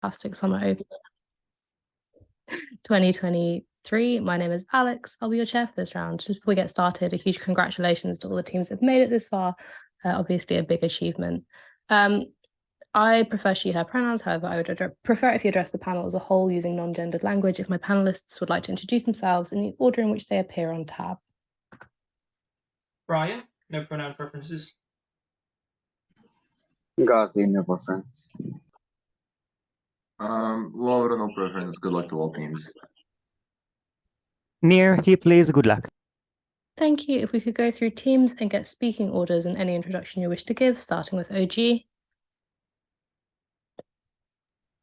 Tabtastic Summer Open 2023. My name is Alex. I'll be your chair for this round. Just before we get started, a huge congratulations to all the teams that have made it this far. Obviously a big achievement. I prefer she, her pronouns. However, I would prefer if you address the panel as a whole using non-gendered language. If my panelists would like to introduce themselves in the order in which they appear on tab. Brian, no pronoun preferences. Ghazi, no preference. Laura, no preference. Good luck to all teams. Near, he plays good luck. Thank you. If we could go through teams and get speaking orders and any introduction you wish to give, starting with OG.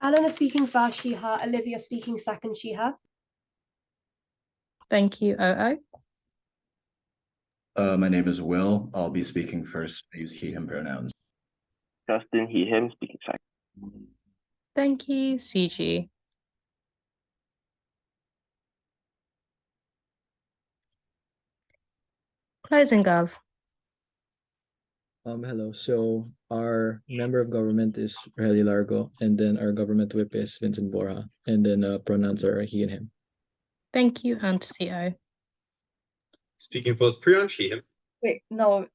Elena speaking first, she, her. Olivia speaking second, she, her. Thank you, OO. My name is Will. I'll be speaking first. I use he, him pronouns. Justin, he, him, speaking second. Thank you, CG. Closing Gov. Hello. So our member of government is Rogelio Largo, and then our government whip is Vinzen Borja, and then pronouns are he and him. Thank you, and CO. Speaking first, Priyansh, she, him. Wait, no,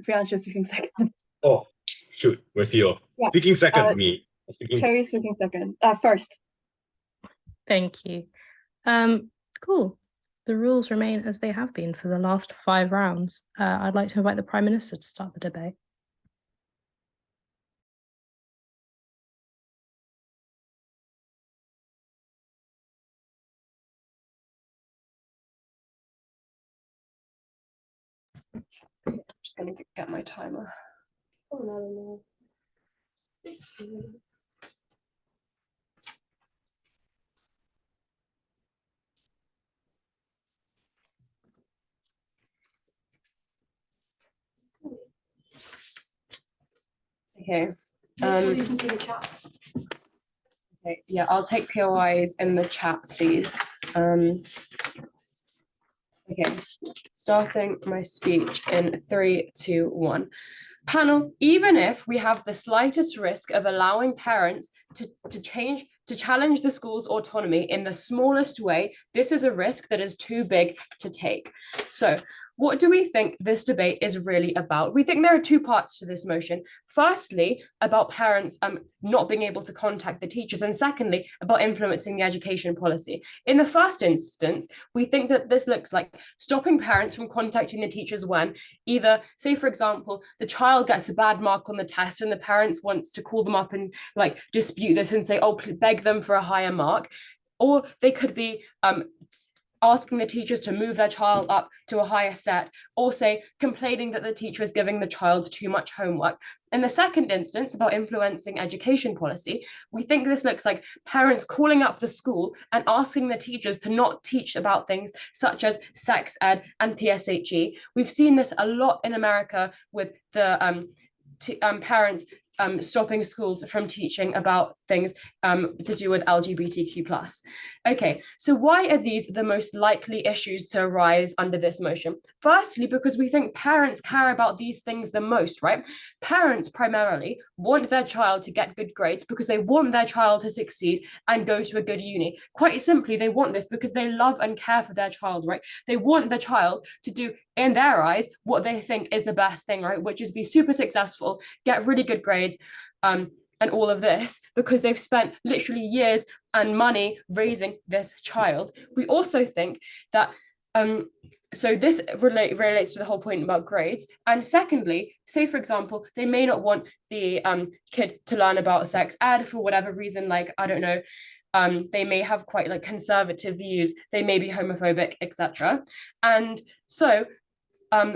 Priyansh is speaking second. Oh, shoot, where's you? Yeah. Speaking second, me. Cherry speaking second. First. Thank you. Cool. The rules remain as they have been for the last 5 rounds. I'd like to invite the Prime Minister to start the debate. I'm just going to get my timer. Oh, no. Okay. You can see the chat. Okay, yeah, I'll take POIs in the chat, please. Okay, starting my speech in 3, 2, 1. Panel, even if we have the slightest risk of allowing parents to challenge the school's autonomy in the smallest way, this is a risk that is too big to take. So, what do we think this debate is really about? We think there are 2 parts to this motion. Firstly, about parents not being able to contact the teachers, and secondly, about influencing the education policy. In the first instance, we think that this looks like stopping parents from contacting the teachers when either, say for example, the child gets a bad mark on the test and the parents wants to call them up and like dispute this and say, oh, beg them for a higher mark. Or they could be asking the teachers to move their child up to a higher set, or say complaining that the teacher is giving the child too much homework. In the second instance, about influencing education policy, we think this looks like parents calling up the school and asking the teachers to not teach about things such as sex ed and PSHE. We've seen this a lot in America with the parents stopping schools from teaching about things to do with LGBTQ+. Okay, so why are these the most likely issues to arise under this motion? Firstly, because we think parents care about these things the most, right? Parents primarily want their child to get good grades because they want their child to succeed and go to a good uni. Quite simply, they want this because they love and care for their child, right? They want their child to do, in their eyes, what they think is the best thing, right? Which is be super successful, get really good grades, and all of this because they've spent literally years and money raising this child. We also think that so this relates to the whole point about grades. And secondly, say for example, they may not want the kid to learn about sex ed for whatever reason, like I don't know, they may have quite like conservative views, they may be homophobic, etc. And so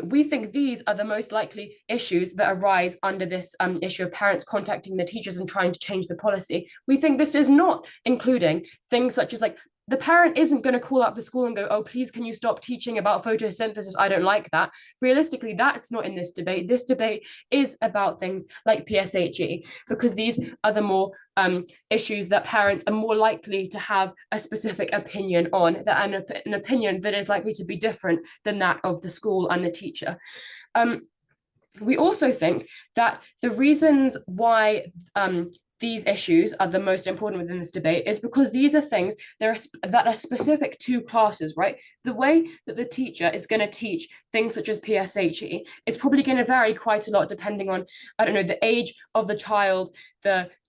we think these are the most likely issues that arise under this issue of parents contacting the teachers and trying to change the policy. We think this is not including things such as like the parent isn't going to call up the school and go, oh, please, can you stop teaching about photosynthesis? I don't like that. Realistically, that's not in this debate. This debate is about things like PSHE, because these are the more issues that parents are more likely to have a specific opinion on, that an opinion that is likely to be different than that of the school and the teacher. We also think that the reasons why these issues are the most important within this debate is because these are things that are specific to classes, right? The way that the teacher is going to teach things such as PSHE is probably going to vary quite a lot depending on, I don't know, the age of the child,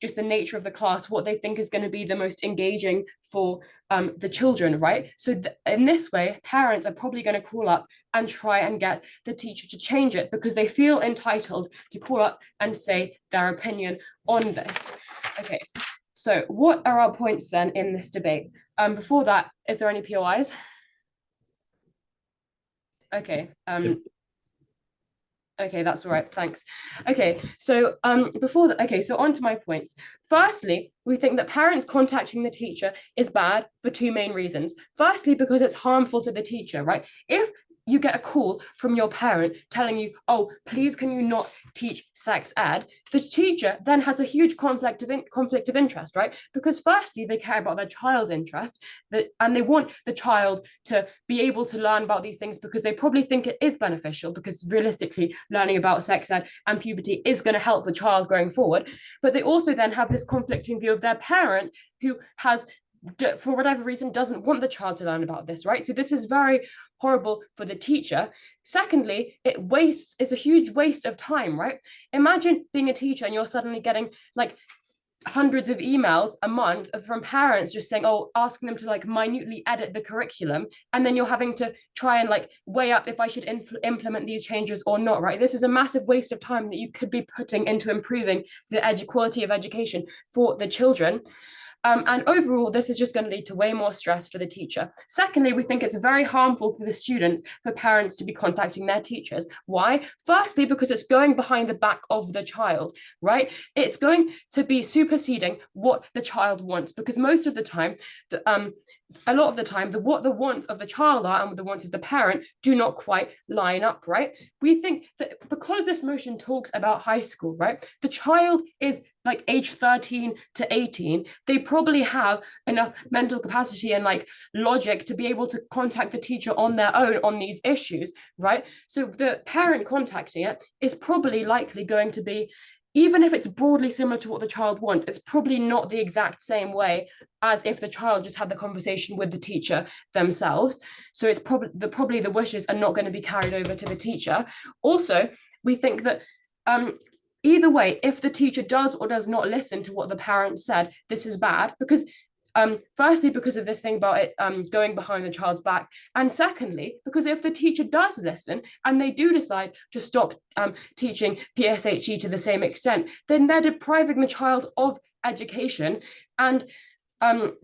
just the nature of the class, what they think is going to be the most engaging for the children, right? So in this way, parents are probably going to call up and try and get the teacher to change it because they feel entitled to call up and say their opinion on this. Okay, so what are our points then in this debate? Before that, is there any POIs? Okay, okay, that's all right, thanks. Okay, so so on to my points. Firstly, we think that parents contacting the teacher is bad for two main reasons. Firstly, because it's harmful to the teacher, right? If you get a call from your parent telling you, oh, please can you not teach sex ed? The teacher then has a huge conflict of interest, right? Because firstly, they care about their child's interest and they want the child to be able to learn about these things because they probably think it is beneficial because realistically, learning about sex ed and puberty is going to help the child going forward. But they also then have this conflicting view of their parent who has, for whatever reason, doesn't want the child to learn about this, right? So this is very horrible for the teacher. Secondly, it's a huge waste of time, right? Imagine being a teacher and you're suddenly getting like hundreds of emails a month from parents just saying, oh, asking them to like minutely edit the curriculum, and then you're having to try and like weigh up if I should implement these changes or not, right? This is a massive waste of time that you could be putting into improving the quality of education for the children. And overall, this is just going to lead to way more stress for the teacher. Secondly, we think it's very harmful for the students, for parents to be contacting their teachers. Why? Firstly, because it's going behind the back of the child, right? It's going to be superseding what the child wants, because most of the time, a lot of the time, what the wants of the child are and the wants of the parent do not quite line up, right? We think that because this motion talks about high school, right? The child is like age 13 to 18, they probably have enough mental capacity and like logic to be able to contact the teacher on their own on these issues, right? So the parent contacting it is probably likely going to be, even if it's broadly similar to what the child wants, it's probably not the exact same way as if the child just had the conversation with the teacher themselves. So it's probably the wishes are not going to be carried over to the teacher. Also, we think that either way, if the teacher does or does not listen to what the parent said, this is bad because firstly, because of this thing about it going behind the child's back, and secondly, because if the teacher does listen and they do decide to stop teaching PSHE to the same extent, then they're depriving the child of education. And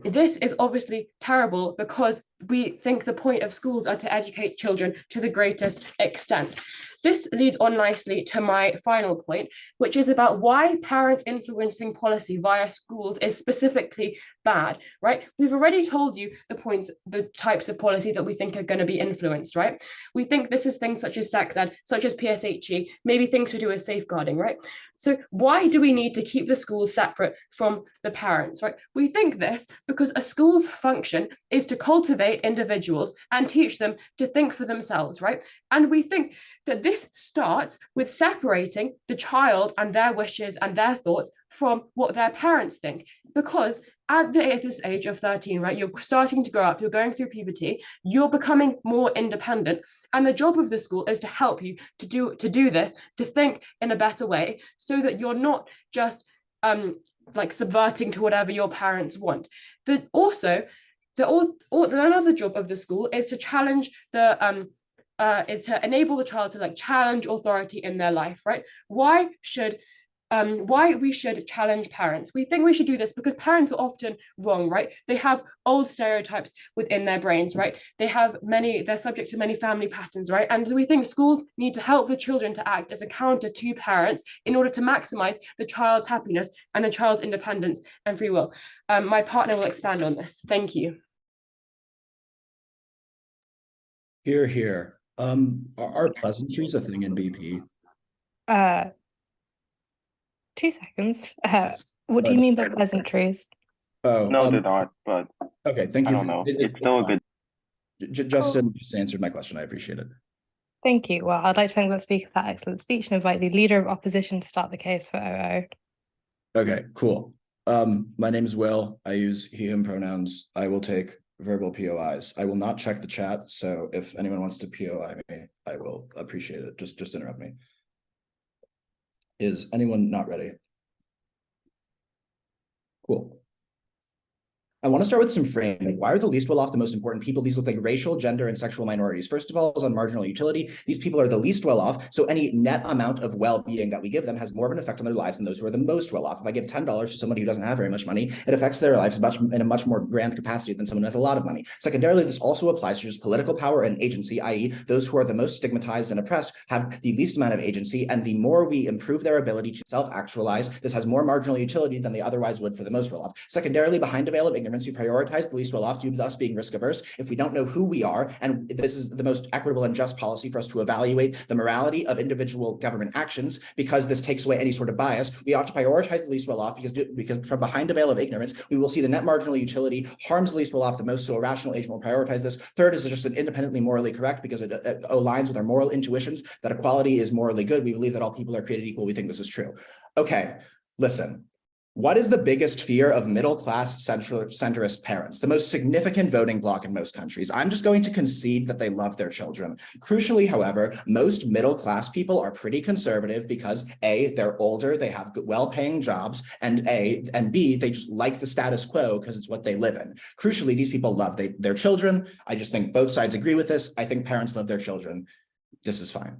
this is obviously terrible because we think the point of schools are to educate children to the greatest extent. This leads on nicely to my final point, which is about why parents influencing policy via schools is specifically bad, right? We've already told you the types of policy that we think are going to be influenced, right? We think this is things such as sex ed, such as PSHE, maybe things to do with safeguarding, right? So why do we need to keep the schools separate from the parents, right? We think this because a school's function is to cultivate individuals and teach them to think for themselves, right? And we think that this starts with separating the child and their wishes and their thoughts from what their parents think. Because at this age of 13, right, you're starting to grow up, you're going through puberty, you're becoming more independent. And the job of the school is to help you to do this, to think in a better way, so that you're not just like subverting to whatever your parents want. But also, another job of the school is to challenge is to enable the child to like challenge authority in their life, right? Why we should challenge parents? We think we should do this because parents are often wrong, right? They have old stereotypes within their brains, right? They're subject to many family patterns, right? And we think schools need to help the children to act as a counter to parents in order to maximize the child's happiness and the child's independence and free will. My partner will expand on this. Thank you. Here. Are pleasantries a thing in BP? 2 seconds. What do you mean by pleasantries? Oh, No, they're not, but okay, thank I you. don't know. It's still a good. Justin just answered my question. I appreciate it. Thank you. Well, I'd like to thank the speaker for that excellent speech and invite the Leader of Opposition to start the case for OO. Okay, cool. My name is Will. I use he, him pronouns. I will take verbal POIs. I will not check the chat. So if anyone wants to POI me, I will appreciate it. Just interrupt me. Is anyone not ready? Cool. I want to start with some framing. Why are the least well-off the most important people? These look like racial, gender, and sexual minorities. First of all, is on marginal utility. These people are the least well-off, so any net amount of well-being that we give them has more of an effect on their lives than those who are the most well-off. If I give $10 to somebody who doesn't have very much money, it affects their lives in a much more grand capacity than someone who has a lot of money. Secondarily, this also applies to just political power and agency, i.e. those who are the most stigmatized and oppressed have the least amount of agency, and the more we improve their ability to self-actualize, this has more marginal utility than they otherwise would for the most well-off. Secondarily, behind a veil of ignorance, we prioritize the least well-off due to us being risk averse. If we don't know who we are, and this is the most equitable and just policy for us to evaluate the morality of individual government actions, because this takes away any sort of bias, we ought to prioritize the least well-off because from behind a veil of ignorance, we will see the net marginal utility harms the least well-off the most, so a rational agent will prioritize this. Third is just an independently morally correct because it aligns with our moral intuitions that equality is morally good. We believe that all people are created equal. We think this is true. Okay, listen. What is the biggest fear of middle-class centrist parents? The most significant voting bloc in most countries. I'm just going to concede that they love their children. Crucially, however, most middle-class people are pretty conservative because A, they're older, they have well-paying jobs, and B, they just like the status quo because it's what they live in. Crucially, these people love their children. I just think both sides agree with this. I think parents love their children. This is fine.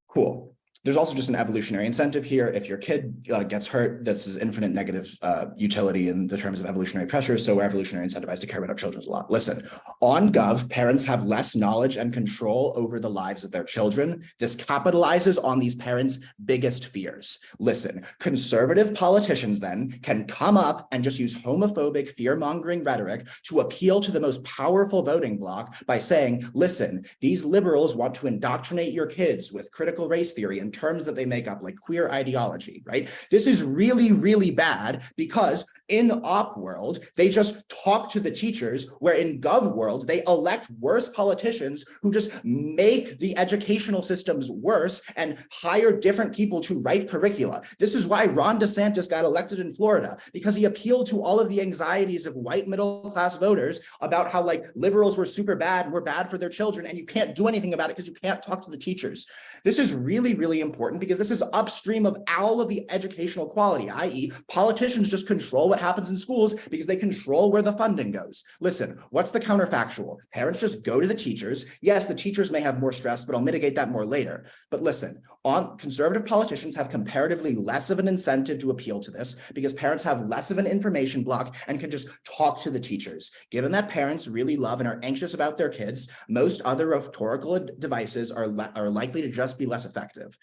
Cool. There's also just an evolutionary incentive here. If your kid gets hurt, this is infinite negative utility in the terms of evolutionary pressure. So we're evolutionary incentivized to care about our children a lot. Listen, on Gov, parents have less knowledge and control over the lives of their children. This capitalizes on these parents' biggest fears. Listen, conservative politicians then can come up and just use homophobic, fear-mongering rhetoric to appeal to the most powerful voting bloc by saying, listen, these liberals want to indoctrinate your kids with critical race theory and terms that they make up like queer ideology, right? This is really, really bad because in op world, they just talk to the teachers, where in gov world, they elect worse politicians who just make the educational systems worse and hire different people to write curricula. This is why Ron DeSantis got elected in Florida, because he appealed to all of the anxieties of white middle-class voters about how like liberals were super bad and were bad for their children, and you can't do anything about it because you can't talk to the teachers. This is really, really important because this is upstream of all of the educational quality, i.e. politicians just control what happens in schools because they control where the funding goes. Listen, what's the counterfactual? Parents just go to the teachers. Yes, the teachers may have more stress, but I'll mitigate that more later. But listen, conservative politicians have comparatively less of an incentive to appeal to this because parents have less of an information block and can just talk to the teachers. Given that parents really love and are anxious about their kids, most other rhetorical devices are likely to just be less effective.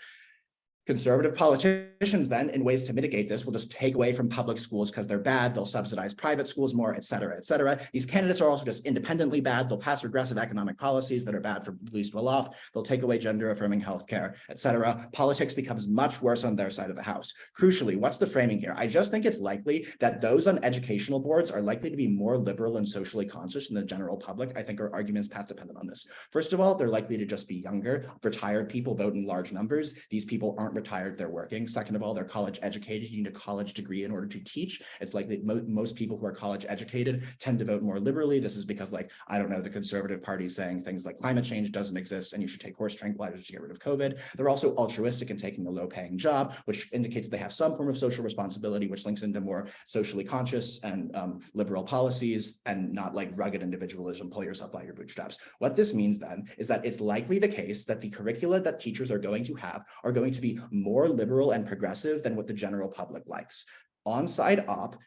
Conservative politicians then, in ways to mitigate this, will just take away from public schools because they're bad. They'll subsidize private schools more, et cetera, et cetera. These candidates are also just independently bad. They'll pass regressive economic policies that are bad for the least well-off. They'll take away gender-affirming healthcare, et cetera. Politics becomes much worse on their side of the house. Crucially, what's the framing here? I just think it's likely that those on educational boards are likely to be more liberal and socially conscious than the general public. I think our argument's path-dependent on this. First of all, they're likely to just be younger. Retired people vote in large numbers. These people aren't retired, they're working. Second of all, they're college educated. You need a college degree in order to teach. It's likely most people who are college educated tend to vote more liberally. This is because, like, I don't know, the conservative party saying things like climate change doesn't exist and you should take horse tranquilizers to get rid of COVID. They're also altruistic in taking a low-paying job, which indicates they have some form of social responsibility, which links into more socially conscious and liberal policies and not like rugged individualism, pull yourself by your bootstraps. What this means then is that it's likely the case that the curricula that teachers are going to have are going to be more liberal and progressive than what the general public likes. On-side op,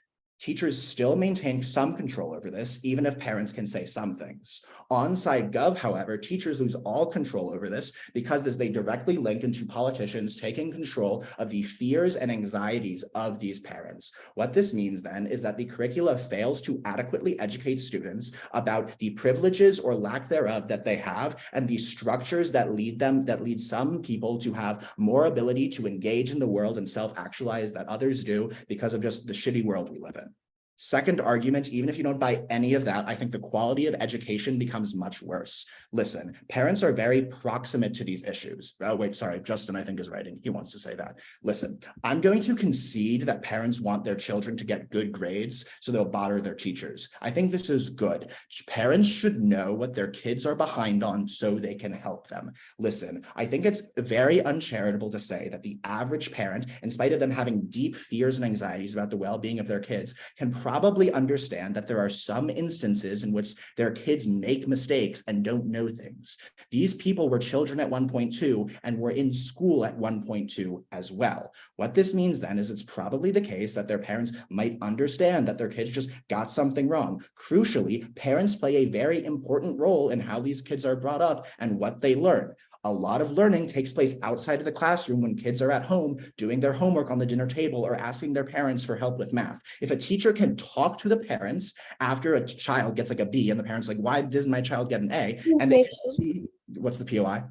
teachers still maintain some control over this, even if parents can say some things. On-side gov, however, teachers lose all control over this because they directly link into politicians taking control of the fears and anxieties of these parents. What this means then is that the curricula fails to adequately educate students about the privileges or lack thereof that they have and the structures that lead some people to have more ability to engage in the world and self-actualize that others do because of just the shitty world we live in. Second argument, even if you don't buy any of that, I think the quality of education becomes much worse. Listen, parents are very proximate to these issues. Oh, wait, sorry, Justin, I think is writing. He wants to say that. Listen, I'm going to concede that parents want their children to get good grades, so they'll bother their teachers. I think this is good. Parents should know what their kids are behind on so they can help them. Listen, I think it's very uncharitable to say that the average parent, in spite of them having deep fears and anxieties about the well-being of their kids, can probably understand that there are some instances in which their kids make mistakes and don't know things. These people were children at one point too, and were in school at one point too as well. What this means then is it's probably the case that their parents might understand that their kids just got something wrong. Crucially, parents play a very important role in how these kids are brought up and what they learn. A lot of learning takes place outside of the classroom when kids are at home doing their homework on the dinner table or asking their parents for help with math. If a teacher can talk to the parents after a child gets like a B and the parents like, why doesn't my child get an A? And they can see, what's the POI?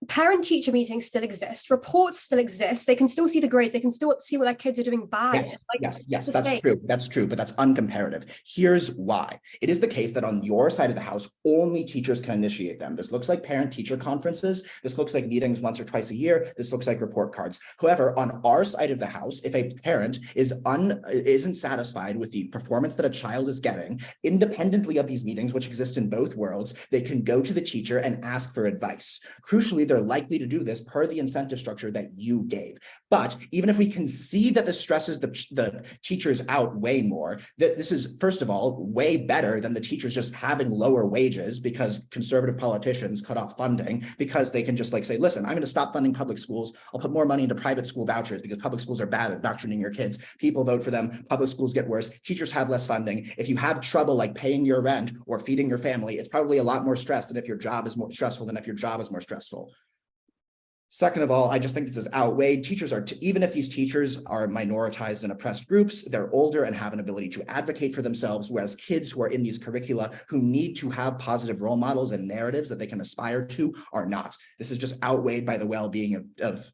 Parent-teacher meetings still exist. Reports still exist. They can still see the grades. They can still see what their kids are doing bad. Yes, that's true. That's true, but that's uncomparative. Here's why. It is the case that on your side of the house, only teachers can initiate them. This looks like parent-teacher conferences. This looks like meetings once or twice a year. This looks like report cards. However, on our side of the house, if a parent isn't satisfied with the performance that a child is getting, independently of these meetings, which exist in both worlds, they can go to the teacher and ask for advice. Crucially, they're likely to do this per the incentive structure that you gave. But even if we can see that the stresses the teachers out way more, that this is, first of all, way better than the teachers just having lower wages because conservative politicians cut off funding because they can just like say, listen, I'm going to stop funding public schools. I'll put more money into private school vouchers because public schools are bad at indoctrinating your kids. People vote for them. Public schools get worse. Teachers have less funding. If you have trouble like paying your rent or feeding your family, it's probably a lot more stress than if your job is more stressful than if your job is more stressful. Second of all, I just think this is outweighed. Teachers are, even if these teachers are minoritized and oppressed groups, they're older and have an ability to advocate for themselves, whereas kids who are in these curricula who need to have positive role models and narratives that they can aspire to are not. This is just outweighed by the well-being of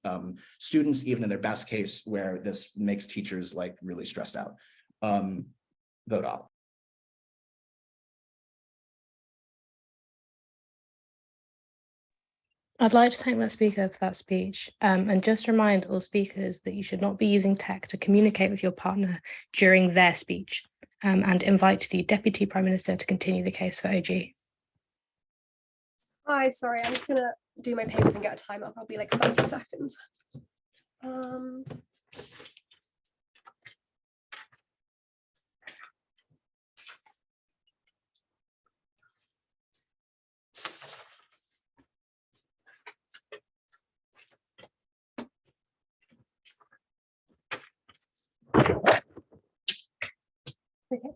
students, even in their best case, where this makes teachers like really stressed out. Vote up. I'd like to thank that speaker for that speech and just remind all speakers that you should not be using tech to communicate with your partner during their speech and invite the Deputy Prime Minister to continue the case for OG. Hi, sorry, I'm just gonna do my papers and get a time up. I'll be like 30 seconds. Okay.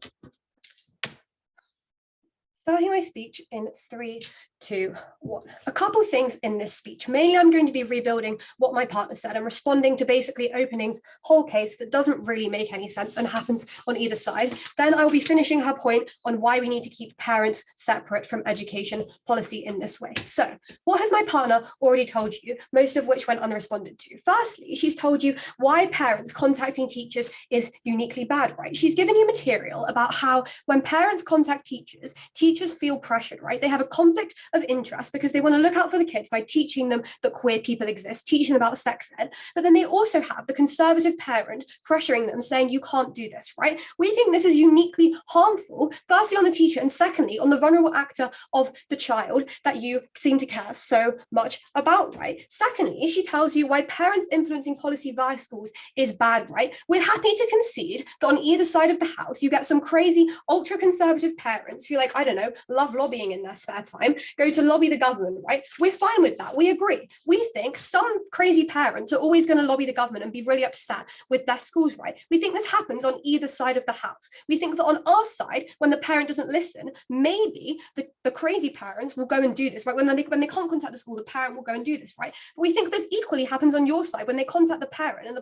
Starting my speech in 3, 2, 1. A couple things in this speech. Mainly, I'm going to be rebuilding what my partner said and responding to basically opening's whole case that doesn't really make any sense and happens on either side. Then I will be finishing her point on why we need to keep parents separate from education policy in this way. So, what has my partner already told you, most of which went unresponded to? Firstly, she's told you why parents contacting teachers is uniquely bad, right? She's given you material about how when parents contact teachers, teachers feel pressured, right? They have a conflict of interest because they want to look out for the kids by teaching them that queer people exist, teaching them about sex ed, but then they also have the conservative parent pressuring them, saying you can't do this, right? We think this is uniquely harmful, firstly on the teacher and secondly on the vulnerable actor of the child that you seem to care so much about, right? Secondly, she tells you why parents influencing policy via schools is bad, right? We're happy to concede that on either side of the house, you get some crazy ultra-conservative parents who, like, I don't know, love lobbying in their spare time, go to lobby the government, right? We're fine with that. We agree. We think some crazy parents are always going to lobby the government and be really upset with their schools, right? We think this happens on either side of the house. We think that on our side, when the parent doesn't listen, maybe the crazy parents will go and do this, right? When they can't contact the school, the parent will go and do this, right? But we think this equally happens on your side when they contact the parent and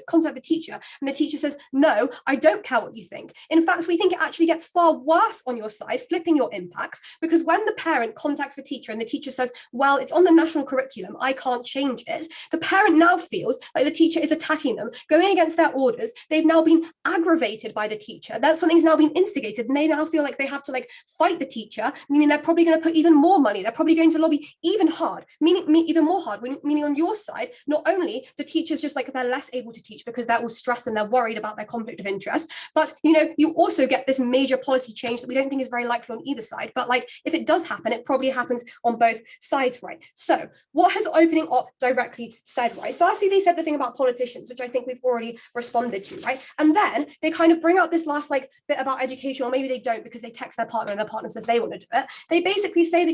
contact the teacher, and the teacher says, no, I don't care what you think. In fact, we think it actually gets far worse on your side, flipping your impacts, because when the parent contacts contacts the teacher and the teacher says, well, it's on the national curriculum, I can't change it, the parent now feels like the teacher is attacking them, going against their orders. They've now been aggravated by the teacher. That something's now been instigated, and they now feel like they have to like fight the teacher, meaning they're probably going to put even more money. They're probably going to lobby even even more hard, meaning on your side, not only the teachers just like they're less able to teach because they're all stressed and they're worried about their conflict of interest, but you also get this major policy change that we don't think is very likely on either side. But like if it does happen, it probably happens on both sides, right? So what has opening up directly said, right? Firstly, they said the thing about politicians, which I think we've already responded to, right? And then they kind of bring out this last like bit about education, or maybe they don't because they text their partner and their partner says they want to do it. They basically say that,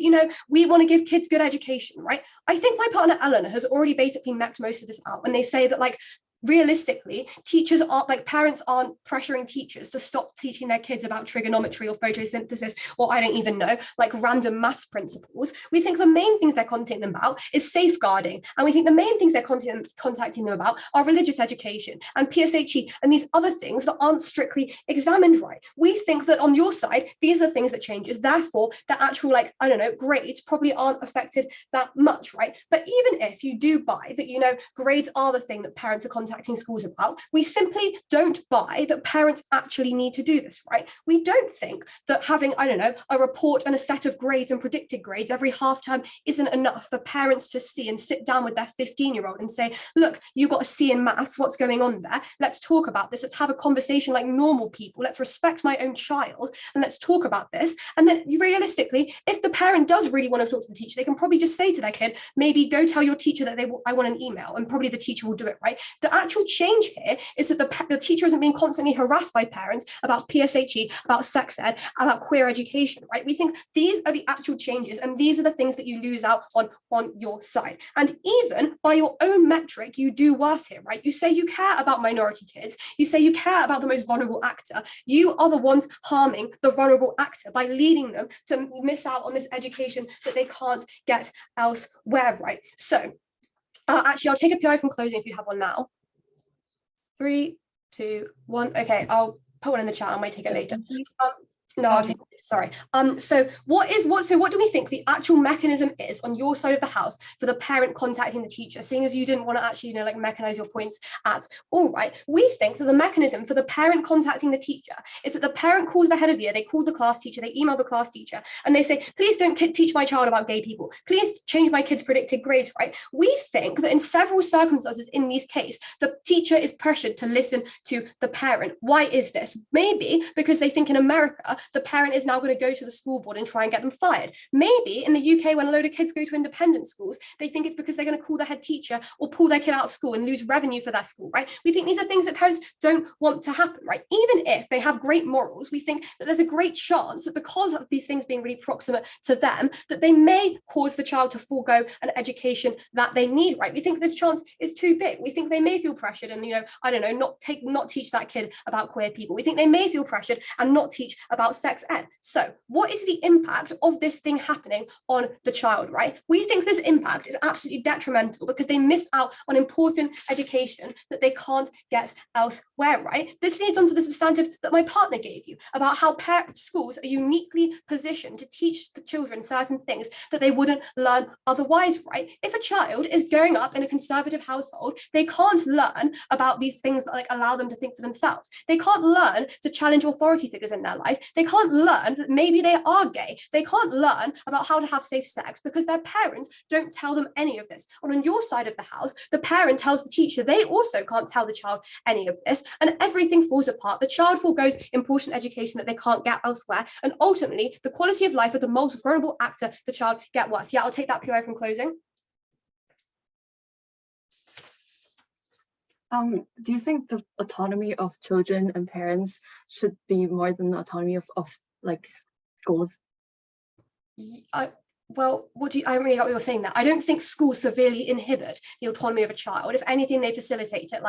we want to give kids good education, right? I think my partner Eleanor has already basically mapped most of this out when they say that like realistically, teachers aren't like parents aren't pressuring teachers to stop teaching their kids about trigonometry or photosynthesis, or I don't even know, like random maths principles. We think the main things they're contacting them about is safeguarding, and we think the main things they're contacting them about are religious education and PSHE and these other things that aren't strictly examined right. We think that on your side, these are things that changes, therefore the actual like, I don't know, grades probably aren't affected that much, right? But even if you do buy that, grades are the thing that parents are contacting schools about, we simply don't buy that parents actually need to do this, right? We don't think that having, I don't know, a report and a set of grades and predicted grades every half term isn't enough for parents to see and sit down with their 15-year-old and say, look, you got a C in maths, what's going on there? Let's talk about this. Let's have a conversation like normal people. Let's respect my own child and let's talk about this. And then realistically, if the parent does really want to talk to the teacher, they can probably just say to their kid, maybe go tell your teacher that I want an email, and probably the teacher will do it, right? The actual change here is that the teacher isn't being constantly harassed by parents about PSHE, about sex ed, about queer education, right? We think these are the actual changes, and these are the things that you lose out on your side. And even by your own metric, you do worse here, right? You say you care about minority kids, you say you care about the most vulnerable actor. You are the ones harming the vulnerable actor by leading them to miss out on this education that they can't get elsewhere, right? So actually, I'll take a PI from closing if you have one now. 3, 2, 1. Okay, I'll put one in the chat. I might take it later. No, I'll take it. Sorry. So what do we think the actual mechanism is on your side of the house for the parent contacting the teacher, seeing as you didn't want to actually, like mechanize your points at all, right? We think that the mechanism for the parent contacting the teacher is that the parent calls the head of year, they call the class teacher, they email the class teacher, and they say, please don't teach my child about gay people. Please change my kid's predicted grades, right? We think that in several circumstances in these cases, the teacher is pressured to listen to the parent. Why is this? Maybe because they think in America, the parent is now going to go to the school board and try and get them fired. Maybe in the UK, when a load of kids go to independent schools, they think it's because they're going to call the head teacher or pull their kid out of school and lose revenue for their school, right? We think these are things that parents don't want to happen, right? Even if they have great morals, we think that there's a great chance that because of these things being really proximate to them, that they may cause the child to forego an education that they need, right? We think this chance is too big. We think they may feel pressured and, I don't know, not teach that kid about queer people. We think they may feel pressured and not teach about sex ed. So what is the impact of this thing happening on the child, right? We think this impact is absolutely detrimental because they miss out on important education that they can't get elsewhere, right? This leads on to the substantive that my partner gave you about how schools are uniquely positioned to teach the children certain things that they wouldn't learn otherwise, right? If a child is growing up in a conservative household, they can't learn about these things that allow them to think for themselves. They can't learn to challenge authority figures in their life. They can't learn that maybe they are gay. They can't learn about how to have safe sex because their parents don't tell them any of this. And on your side of the house, the parent tells the teacher they also can't tell the child any of this, and everything falls apart. The child forgoes important education that they can't get elsewhere, and ultimately the quality of life of the most vulnerable actor, the child, get worse. Yeah, I'll take that POI from closing. Do you think the autonomy of children and parents should be more than the autonomy of schools? Well, I really got what you're saying there. I don't think schools severely inhibit the autonomy of a child. If anything, they facilitate it.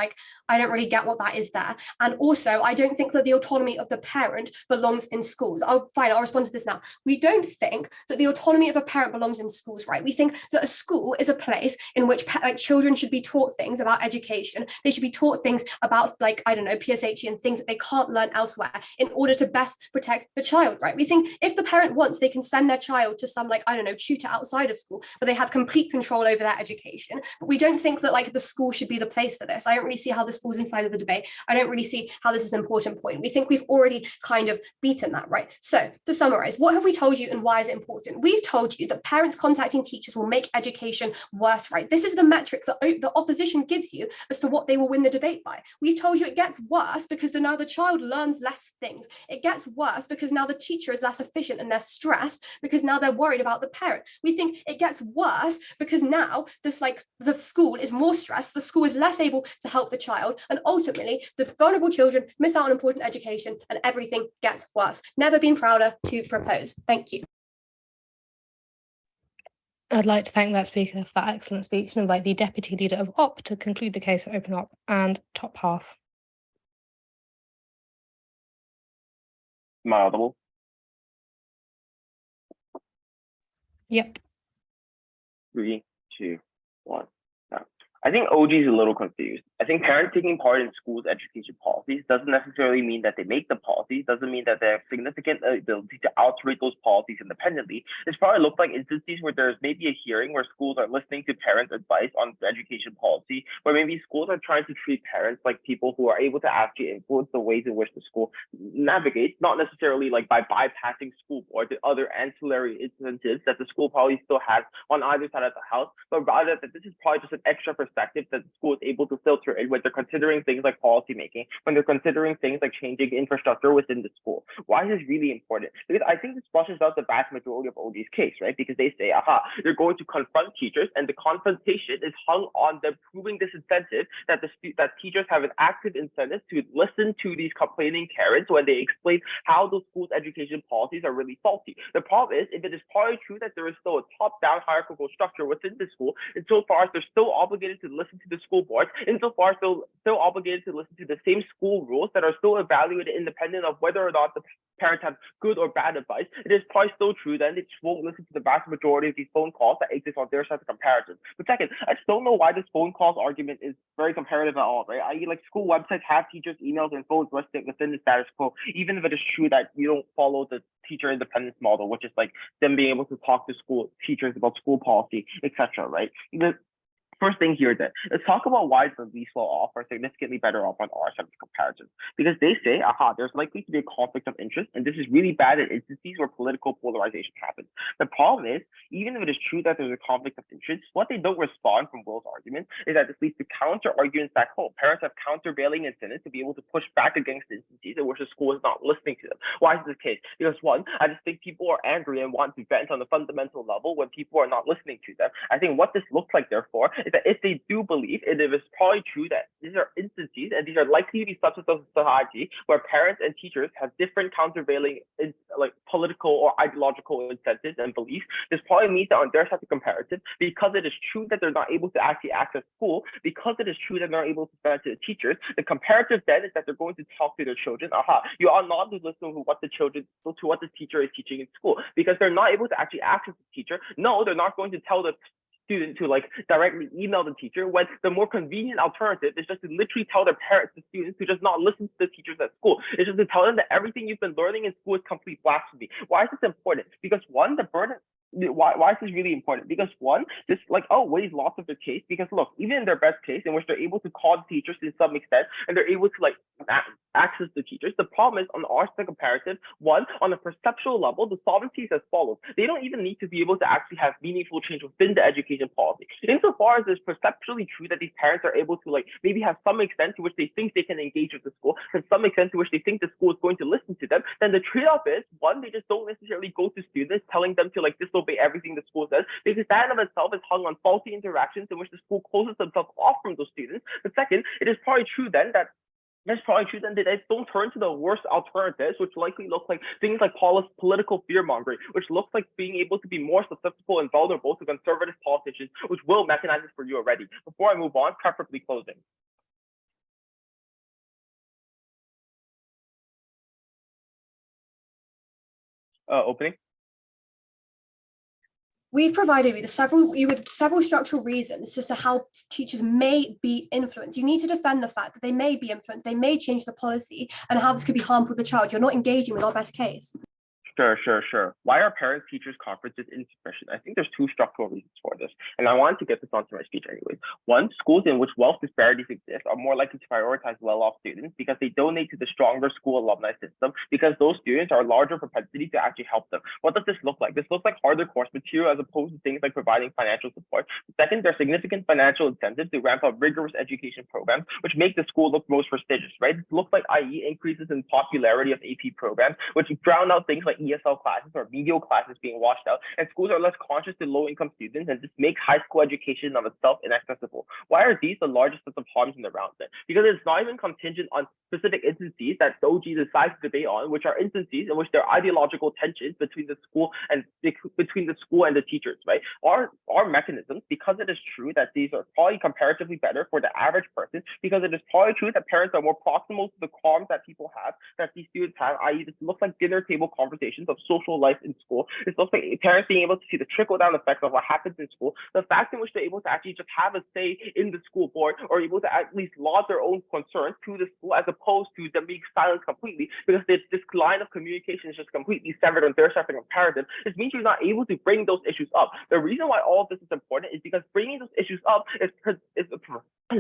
I don't really get what that is there. And also, I don't think that the autonomy of the parent belongs in schools. I'll respond to this now. We don't think that the autonomy of a parent belongs in schools, right? We think that a school is a place in which children should be taught things about education. They should be taught things about I don't know, PSHE and things that they can't learn elsewhere in order to best protect the child, right? We think if the parent wants, they can send their child to some I don't know, know, tutor outside of school, but they have complete control over their education. But we don't think that like the school should be the place for this. I don't really see how this falls inside of the debate. I don't really see how this is an important point. We think we've already kind of beaten that, right? So to summarize, what have we told you and why is it important? We've told you that parents contacting teachers will make education worse, right? This is the metric that the opposition gives you as to what they will win the debate by. We've told you it gets worse because now the child learns less things. It gets worse because now the teacher is less efficient and they're stressed because now they're worried about the parent. We think it gets worse because now this like the school is more stressed, the school is less able to help the child, and ultimately the vulnerable children miss out on important education and everything gets worse. Never been prouder to propose. Thank you. I'd like to thank that speaker for that excellent speech and invite the Deputy Leader of OP to conclude the case for open OP and top half. Am I audible? Yep. 3, 2, 1. Now, I think OG is a little confused. I think parents taking part in schools' education policies doesn't necessarily mean that they make the policies, doesn't mean that they have significant ability to alterate those policies independently. It's probably looked like instances where there's maybe a hearing where schools are listening to parents' advice on education policy, where maybe schools are trying to treat parents like people who are able to actually influence the ways in which the school navigates, not necessarily like by bypassing school board and other ancillary incentives that the school probably still has on either side of the house, but rather that this is probably just an extra perspective that the school is able to filter in when they're considering things like policy making, when they're considering things like changing infrastructure within the school. Why is this really important? Because I think this flushes out the vast majority of OG's case, right? Because they say, aha, you're going to confront teachers, and the confrontation is hung on them proving this incentive that that teachers have an active incentive to listen to these complaining parents when they explain how the school's education policies are really faulty. The problem is, if it is probably true that there is still a top-down hierarchical structure within the school, insofar as they're still obligated to listen to the school board, insofar as still obligated to listen to the same school rules that are still evaluated independent of whether or not the parents have good or bad advice, it is probably still true that they just won't listen to the vast majority of these phone calls that exist on their side of comparison. But second, I just don't know why this phone calls argument is very comparative at all, right? I.e., like school websites have teachers' emails and phones listed within the status quo, even if it is true that you don't follow the teacher independence model, which is like them being able to talk to school teachers about school policy, etc. Right? First thing here then, let's talk about why the least well off are significantly better off on our side of comparison. Because they say, aha, there's likely to be a conflict of interest, and this is really bad in instances where political polarization happens. The problem is, even if it is true that there's a conflict of interest, what they don't respond from Will's argument is that this leads to counter arguments back home. Parents have countervailing incentives to be able to push back against instances in which the school is not listening to them. Why is this the case? Because one, I just think people are angry and want to vent on a fundamental level when people are not listening to them. I think what this looks like, therefore, is that if they do believe, and it is probably true that these are instances, and these are likely to be subsets of society where parents and teachers have different countervailing like political or ideological incentives and beliefs, this probably means that on their side of comparative, because it is true that they're not able to actually access school, because it is true that they're not able to send to the teachers, the comparative then is that they're going to talk to their children. Aha, you are not to listen to what the teacher is teaching in school, because they're not able to actually access the teacher. No, they're not going to tell the student to like directly email the teacher, when the more convenient alternative is just to literally tell their parents, the students, to just not listen to the teachers at school. It's just to tell them that everything you've been learning in school is complete blasphemy. Why is this important? Because one, the burden. Why is this really important? Because one, this like outweighs lots of their case. Because look, even in their best case, in which they're able to call the teachers to some extent, and they're able to like access the teachers, the problem is on the RST comparative, one, on a perceptual level, the sovereignty is as follows. They don't even need to be able to actually have meaningful change within the education policy. Insofar as it's perceptually true that these parents are able to like maybe have some extent to which they think they can engage with the school, and some extent to which they think the school is going to listen to them, then the trade-off is, one, they just don't necessarily go to students telling them to like disobey everything the school says, because that in of itself is hung on faulty interactions in which the school closes themselves off from those students. But second, it is probably true then that they don't turn to the worst alternatives, which likely look like things like political fear-mongering, which looks like being able to be more susceptible and vulnerable to conservative politicians, which will mechanize this for you already. Before I move on, preferably closing. Opening. We've provided you with several structural reasons as to how teachers may be influenced. You need to defend the fact that they may be influenced, they may change the policy, and how this could be harmful to the child. You're not engaging with our best case. Sure. Why are parent-teachers conferences insufficient? I think there's two structural reasons for this, and I wanted to get this onto my speech anyways. One, schools in which wealth disparities exist are more likely to prioritize well-off students because they donate to the stronger school alumni system because those students are larger propensity to actually help them. What does this look like? This looks like harder course material as opposed to things like providing financial support. Second, there's significant financial incentives to ramp up rigorous education programs, which make the school look most prestigious, right? It looks like, i.e., increases in popularity of AP programs, which drown out things like ESL classes or remedial classes being washed out, and schools are less conscious to low-income students, and this makes high school education of itself inaccessible. Why are these the largest sets of harms in the round then? Because it's not even contingent on specific instances that OG decides to debate on, which are instances in which there are ideological tensions between the school and the teachers, right? Our mechanisms, because it is true that these are probably comparatively better for the average person, because it is probably true that parents are more proximal to the qualms that people have, that these students have, i.e. this looks like dinner table conversations of social life in school. This looks like parents being able to see the trickle-down effects of what happens in school, the fact in which they're able to actually just have a say in the school board or able to at least lodge their own concerns to the school as opposed to them being silenced completely because this line of communication is just completely severed on their side of the comparative. This means you're not able to bring those issues up. The reason why all of this is important is because bringing those issues up is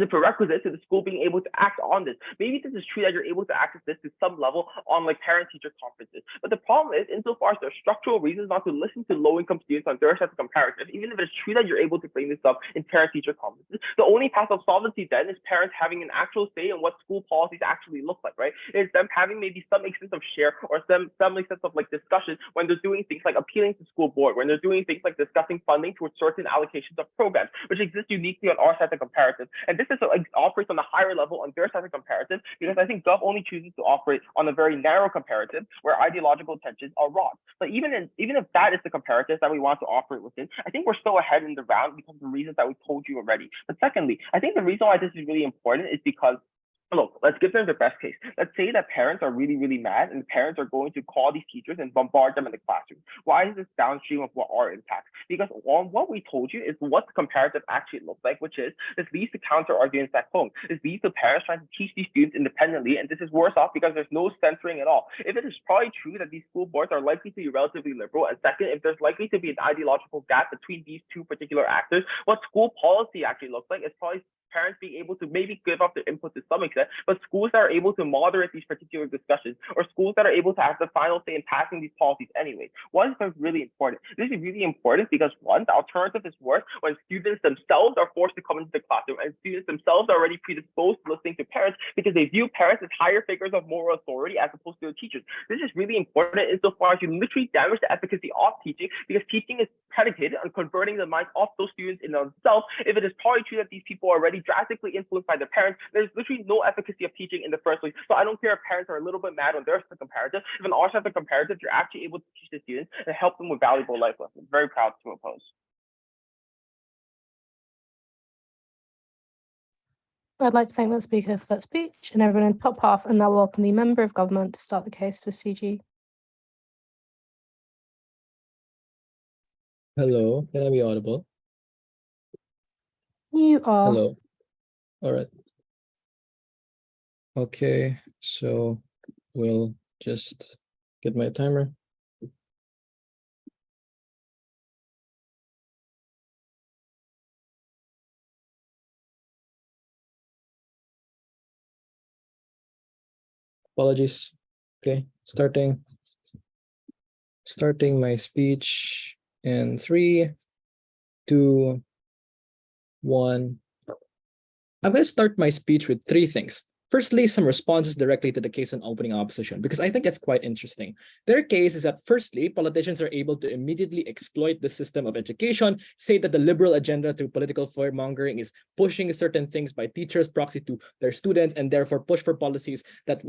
a prerequisite to the school being able to act on this. Maybe this is true that you're able to access this to some level on like parent-teacher conferences. But the problem is, insofar as there are structural reasons not to listen to low-income students on their side of the comparative, even if it's true that you're able to bring this up in parent-teacher conferences, the only path of solvency then is parents having an actual say in what school policies actually look like, right? It's them having maybe some extent of share or some extent of like discussion when they're doing things like appealing to school board, when they're doing things like discussing funding towards certain allocations of programs, which exist uniquely on our side of the comparative. And this is operates on a higher level on their side of the comparative, because I think Gov only chooses to operate on a very narrow comparative where ideological tensions are wrong. But even if that is the comparative that we want to operate within, I think we're still ahead in the round because of the reasons that we told you already. But secondly, I think the reason why this is really important is because look, let's give them the best case. Let's say that parents are really, really mad and parents are going to call these teachers and bombard them in the classroom. Why is this downstream of what our impacts? Because what we told you is what the comparative actually looks like, which is this leads to counter arguments at home. This leads to parents trying to teach these students independently, and this is worse off because there's no censoring at all. If it is probably true that these school boards are likely to be relatively liberal, and second, if there's likely to be an ideological gap between these two particular actors, what school policy actually looks like is probably parents being able to maybe give up their input to some extent, but schools that are able to moderate these particular discussions, or schools that are able to have the final say in passing these policies anyway. One is really important. This is really important because one, the alternative is worse when students themselves are forced to come into the classroom and students themselves are already predisposed to listening to parents because they view parents as higher figures of moral authority as opposed to the teachers. This is really important insofar as you literally damage the efficacy of teaching, because teaching is predicated on converting the minds of those students in themselves. If it is probably true that these people are already drastically influenced by their parents, there's literally no efficacy of teaching in the first place. So I don't care if parents are a little bit mad on their side of the comparative. If on our side of the comparative, you're actually able to teach the students and help them with valuable life lessons. Very proud to oppose. I'd like to thank the speaker for that speech and everyone in the top half, and now welcome the Member of Government to start the case for CG. Hello, can I be audible? You are. Hello. All right. Okay, so we'll just get my timer. Apologies. Okay, starting my speech in 3, 2, 1. I'm going to start my speech with 3 things. Firstly, some responses directly to the case on opening opposition, because I think it's quite interesting. Their case is that firstly, politicians are able to immediately exploit the system of education, say that the liberal agenda through political fear-mongering is pushing certain things by teachers proxy to their students, and therefore push for policies that,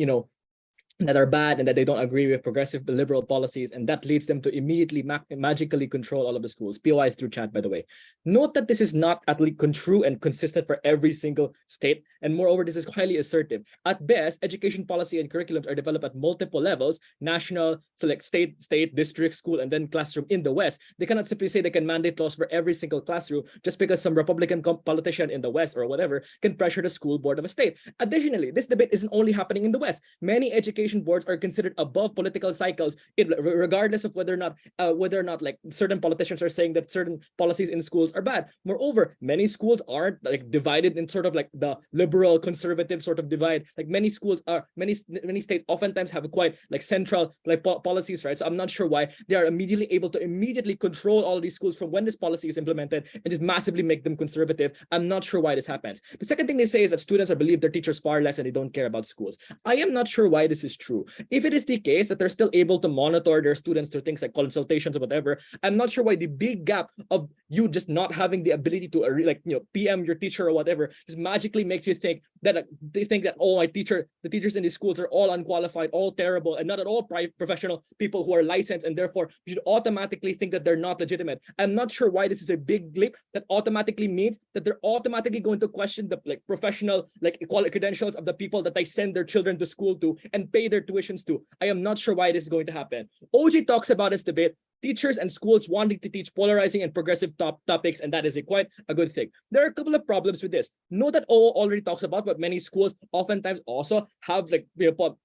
that are bad and that they don't agree with progressive liberal policies, and that leads them to immediately magically control all of the schools. POIs through chat, by the way. Note that this is not at least true and consistent for every single state, and moreover, this is highly assertive. At best, education policy and curriculums are developed at multiple levels: national, select state, district, school, and then classroom in the West. They cannot simply say they can mandate laws for every single classroom just because some Republican politician in the West or whatever can pressure the school board of a state. Additionally, this debate isn't only happening in the West. Many education education boards are considered above political cycles, regardless of whether or not like certain politicians are saying that certain policies in schools are bad. Moreover, many schools aren't like divided in sort of like the liberal conservative sort of divide. Like many schools are, many states oftentimes have quite like central like policies, right? So I'm not sure why they are immediately able to immediately control all of these schools from when this policy is implemented and just massively make them conservative. I'm not sure why this happens. The second thing they say is that students are believe their teachers far less and they don't care about schools. I am not sure why this is true. If it is the case that they're still able to monitor their students through things like consultations or whatever, I'm not sure why the big gap of you just not having the ability to like, you know, PM your teacher or whatever just magically makes you think that they think that, oh, the teachers in these schools are all unqualified, all terrible, and not at all professional people who are licensed, and therefore you should automatically think that they're not legitimate. I'm not sure why this is a big leap that automatically means that they're automatically going to question the like professional like equality credentials of the people that they send their children to school to and pay their tuitions to. I am not sure why this is going to happen. OG talks about this debate, teachers and schools wanting to teach polarizing and progressive topics, and that is quite a good thing. There are a couple of problems with this. Note that O already talks about, but many schools oftentimes also have like, you know,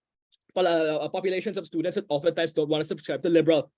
populations of students that oftentimes don't want to subscribe to liberal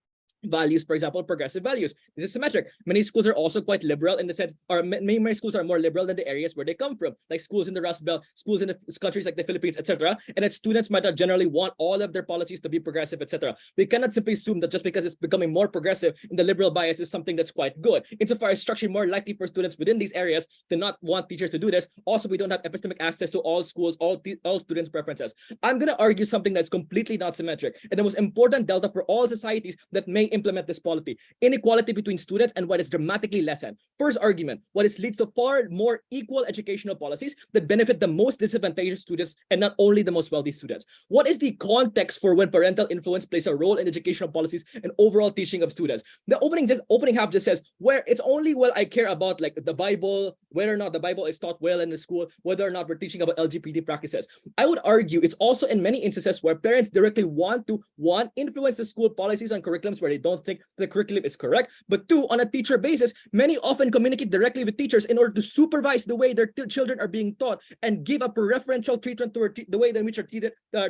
values, for example, progressive values. This is symmetric. Many schools are also quite liberal in the sense, or many schools are more liberal than the areas where they come from, like schools in the Rust Belt, schools in the countries like the Philippines, etc. And that students might not generally want all of their policies to be progressive, etc. We cannot simply assume that just because it's becoming more progressive in the liberal bias is something that's quite good. Insofar as structure more likely for students within these areas to not want teachers to do this. Also, we don't have epistemic access to all schools, all students' preferences. I'm going to argue something that's completely not symmetric, and the most important delta for all societies that may implement this policy: inequality between students and what is dramatically lessened. First argument, what is leads to far more equal educational policies that benefit the most disadvantaged students and not only the most wealthy students. What is the context for when parental influence plays a role in educational policies and overall teaching of students? The opening half just says where it's only well I care about like the Bible, whether or not the Bible is taught well in the school, whether or not we're teaching about LGBT practices. I would argue it's also in many instances where parents directly want to influence the school policies and curriculums where they don't think the curriculum is correct, but two, on a teacher basis, many often communicate directly with teachers in order to supervise the way their children are being taught and give a preferential treatment to the way in which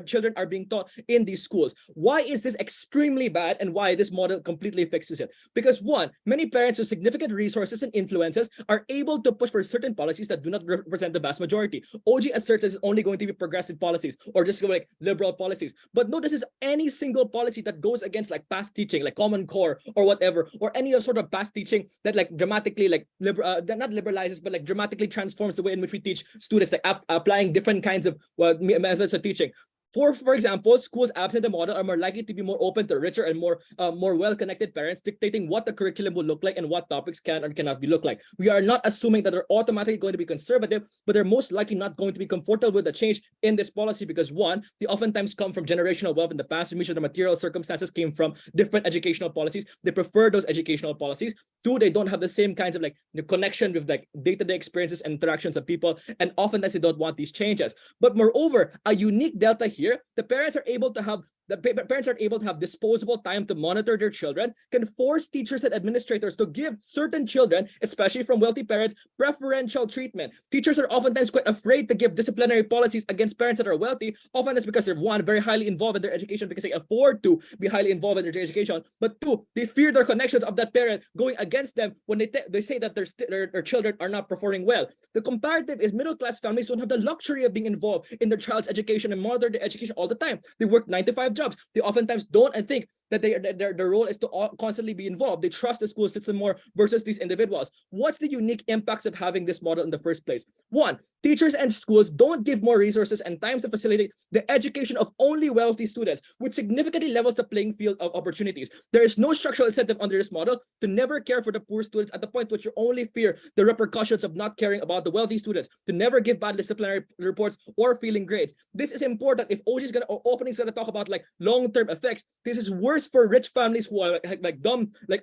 children are being taught in these schools. Why is this extremely bad, and why this model completely fixes it? Because one, many parents with significant resources and influences are able to push for certain policies that do not represent the vast majority. OG asserts it's only going to be progressive policies or just like liberal policies, but no, this is any single policy that goes against like past teaching, like Common Core or whatever, or any sort of past teaching that like dramatically like that not liberalizes but like dramatically transforms the way in which we teach students, like applying different kinds of methods of teaching. For example, schools absent the model are more likely to be more open to richer and more well-connected parents dictating what the curriculum will look like and what topics can or cannot be looked like. We are not assuming that they're automatically going to be conservative, but they're most likely not going to be comfortable with the change in this policy because one, they oftentimes come from generational wealth in the past, in which the material circumstances came from different educational policies. They prefer those educational policies. Two, they don't have the same kinds of like the connection with like day-to-day experiences and interactions of people, and oftentimes they don't want these changes. But moreover, a unique delta here, the parents are able to have disposable time to monitor their children, can force teachers and administrators to give certain children, especially from wealthy parents, preferential treatment. Teachers are oftentimes quite afraid to give disciplinary policies against parents that are wealthy. Often it's because they're one, very highly involved in their education because they afford to be highly involved in their education, but two, they fear their connections of that parent going against them when they say that their children are not performing well. The comparative is middle-class families don't have the luxury of being involved in their child's education and monitor their education all the time. They work 9 to 5 jobs. They oftentimes don't and think that their role is to constantly be involved. They trust the school system more versus these individuals. What's the unique impacts of having this model in the first place? One, teachers and schools don't give more resources and time to facilitate the education of only wealthy students, which significantly levels the playing field of opportunities. There is no structural incentive under this model to never care for the poor students at the point which you only fear the repercussions of not caring about the wealthy students, to never give bad disciplinary reports or failing grades. This is important. If OG is opening's gonna talk about like long-term effects, this is worse for rich families who are like dumb, like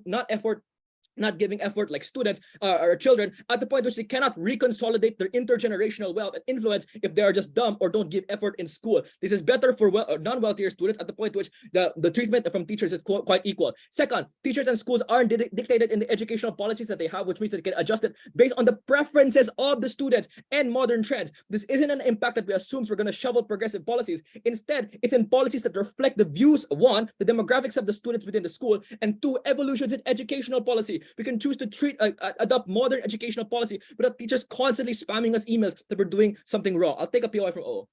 not not giving effort like students or children, at the point which they cannot reconsolidate their intergenerational wealth and influence if they are just dumb or don't give effort in school. This is better for non-wealthier students at the point which the treatment from teachers is quite equal. Second, teachers and schools aren't dictated in the educational policies that they have, which means that they can adjust it based on the preferences of the students and modern trends. This isn't an impact that we assume we're going to shovel progressive policies. Instead, it's in policies that reflect the views, one, the demographics of the students within the school, and two, evolutions in educational policy. We can choose to adopt modern educational policy without teachers constantly spamming us emails that we're doing something wrong. I'll take a POI from O.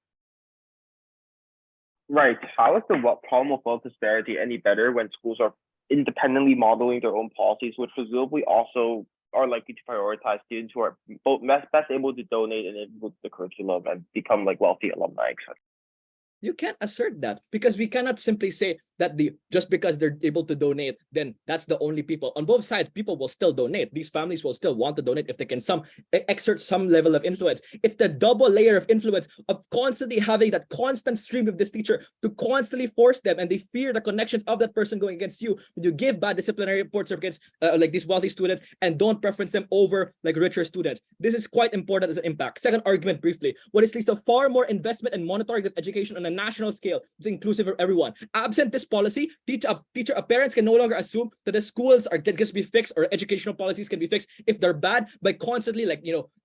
Right. How is the problem of wealth disparity any better when schools are independently modeling their own policies, which presumably also are likely to prioritize students who are both best able to donate and input the curriculum and become like wealthy alumni, etc.? You can't assert that because we cannot simply say that just because they're able to donate, then that's the only people. On both sides, people will still donate. These families will still want to donate if they can exert some level of influence. It's the double layer of influence of constantly having that constant stream of this teacher to constantly force them, and they fear the connections of that person going against you when you give bad disciplinary reports against like these wealthy students and don't preference them over like richer students. This is quite important as an impact. Second argument briefly, what is leads to far more investment and monitoring of education on a national scale. It's inclusive of everyone. Absent this policy, parents can no longer assume that the schools can just be fixed or educational policies can be fixed if they're bad by constantly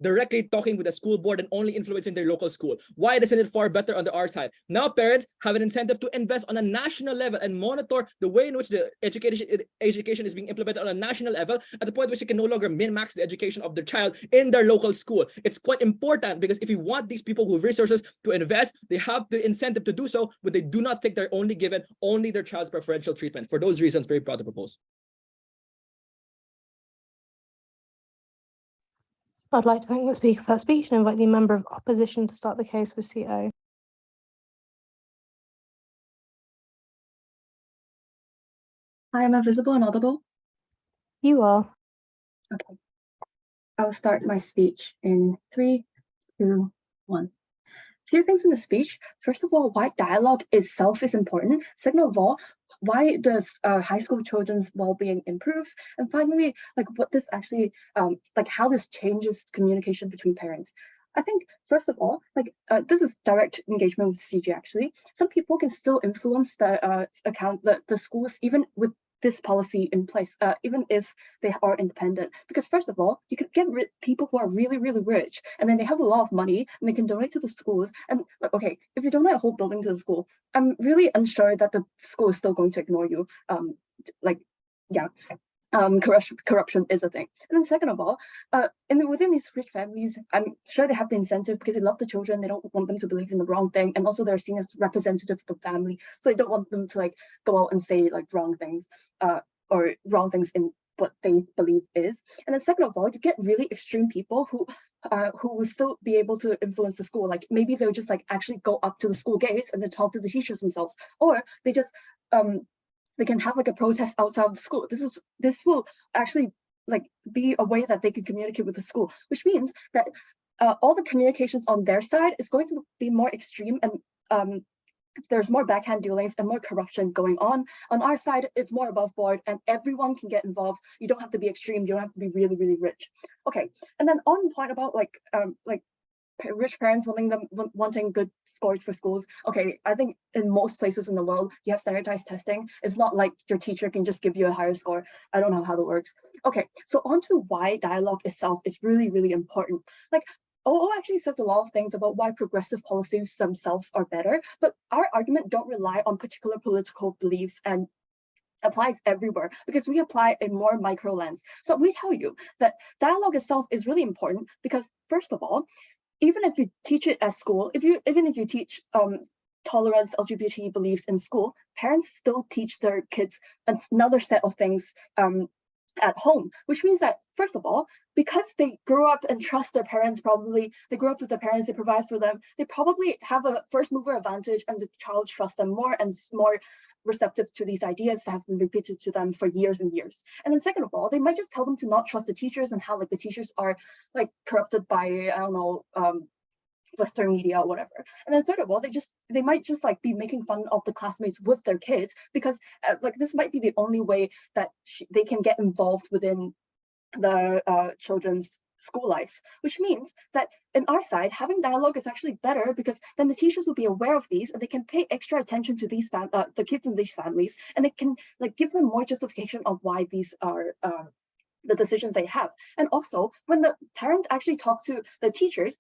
directly talking with the school board and only influencing their local school. Why isn't it far better on the our side? Now parents have an incentive to invest on a national level and monitor the way in which the education is being implemented on a national level at the point which they can no longer min-max the education of their child in their local school. It's quite important because if you want these people who have resources to invest, they have the incentive to do so, but they do not think they're only given their child's preferential treatment. For those reasons, very proud to propose. I'd like to thank the speaker for that speech and invite the member of opposition to start the case with CO. Hi, am I visible and audible? You are. Okay. I'll start my speech in 3, 2, 1. Few things in the speech. First of all, why dialogue itself is important. Second of all, why does high school children's well-being improves? And finally, what this actually, how this changes communication between parents. I think, first of all, this is direct engagement with CG actually. Some people can still influence the the schools even with this policy in place, even if they are independent. Because first of all, you could get people who are really, really rich, and then they have a lot of money, and they can donate to the schools. And okay, if you donate a whole building to the school, I'm really unsure that the school is still going to ignore you. Corruption is a thing. And then second of all, within these rich families, I'm sure they have the incentive because they love the children. They don't want them to believe in the wrong thing, and also they're seen as representative of the family, so they don't want them to go out and say wrong things, or wrong things in what they believe is. And then second of all, you get really extreme people who will still be able to influence the school. Maybe they'll just actually go up to the school gates and then talk to the teachers themselves, or they just they can have a protest outside of the school. This will actually be a way that they can communicate with the school, which means that all the communications on their side is going to be more extreme, and there's more backhand dealings and more corruption going on. On our side, it's more above board and everyone can get involved. You don't have to be extreme. You don't have to be really, really rich. Okay, and then on the point about rich parents wanting good scores for schools. Okay, I think in most places in the world, you have standardized testing. It's not like your teacher can just give you a higher score. I don't know how that works. Okay, so on to why dialogue itself is really, really important. OO actually says a lot of things about why progressive policies themselves are better, but our argument don't rely on particular political beliefs and applies everywhere because we apply a more micro lens. So we tell you that dialogue itself is really important because first of all, even if you teach it at school, even if you teach tolerance, LGBT beliefs in school, parents still teach their kids another set of things at home, which means that first of all, because they grow up and trust their parents, they grow up with their parents, they provide for them, they probably have a first mover advantage, and the child trusts them more and is more receptive to these ideas that have been repeated to them for years and years. And then second of all, they might just tell them to not trust the teachers and how the teachers are corrupted by, I don't know, Western media or whatever. And then third of all, they might just be making fun of the classmates with their kids because this might be the only way that they can get involved within the children's school life, which means that in our side, having dialogue is actually better because then the teachers will be aware of these and they can pay extra attention to these the kids in these families, and they can like give them more justification of why these are the decisions they have. And also when the parent actually talks to the teachers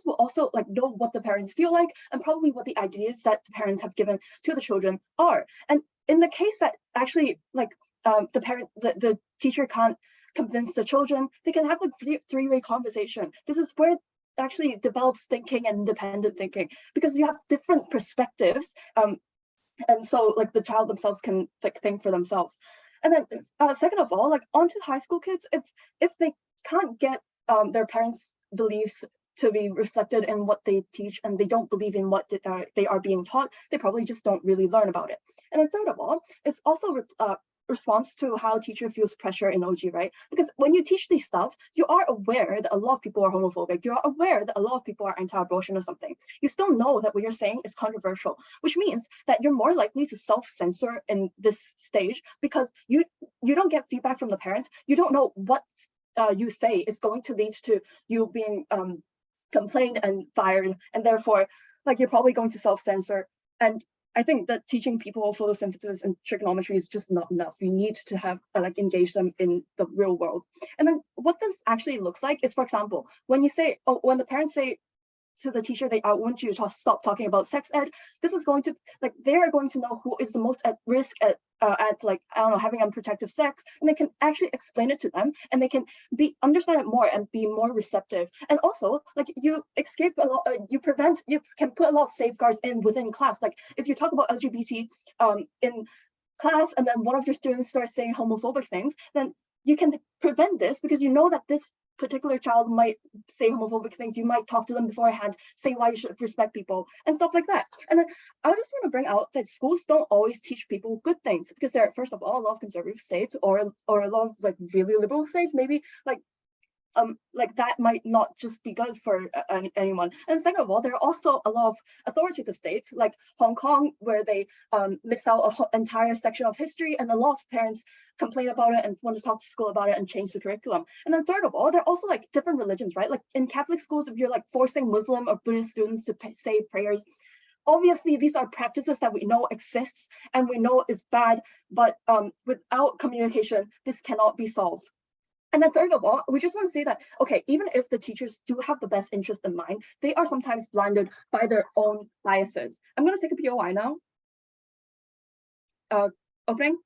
will also like know what the parents feel like and probably what the ideas that the parents have given to the children are. And in the case that actually like the teacher can't convince the children, they can have a three-way conversation. This is where it actually develops thinking and independent thinking, because you have different perspectives, and so like the child themselves can like think for themselves. And then second of all, like onto high school kids, if they can't get their parents' beliefs to be reflected in what they teach and they don't believe in what they are being taught, they probably just don't really learn about it. And then third of all, it's also response to how teacher feels pressure in OG, right? Because when you teach these stuff, you are aware that a lot of people are homophobic. You're aware that a lot of people are anti-abortion or something. You still know that what you're saying is controversial, which means that you're more likely to self-censor in this stage because you don't get feedback from the parents. You don't know what you say is going to lead to you being complained and fired, and therefore like you're probably going to self-censor. And I think that teaching people photosynthesis and trigonometry is just not enough. You need to have like engage them in the real world. And then what this actually looks like is, for example, when you say, when the parents say to the teacher, they want you to stop talking about sex ed, this is going to like they are going to know who is the most at risk at like I don't know, having unprotected sex, and they can actually explain it to them, and they can understand it more and be more receptive. And also like you escape a lot, you can put a lot of safeguards within class. Like if you talk about LGBT in class and then one of your students starts saying homophobic things, then you can prevent this because you know that this particular child might say homophobic things. You might talk to them beforehand, say why you should respect people and stuff like that. And then I just want to bring out that schools don't always teach people good things, because there are, first of all, a lot of conservative states or a lot of like really liberal states, maybe like that might not just be good for anyone. And second of all, there are also a lot of authoritative states like Hong Kong where they miss out an entire section of history, and a lot of parents complain about it and want to talk to school about it and change the curriculum. And then third of all, there are also like different religions, right? Like in Catholic schools, if you're like forcing Muslim or Buddhist students to say prayers, obviously these are practices that we know exists and we know is bad, but without communication, this cannot be solved. And then third of all, we just want to say that, okay, even if the teachers do have the best interest in mind, they are sometimes blinded by their own biases. I'm going to take a POI now. Opening.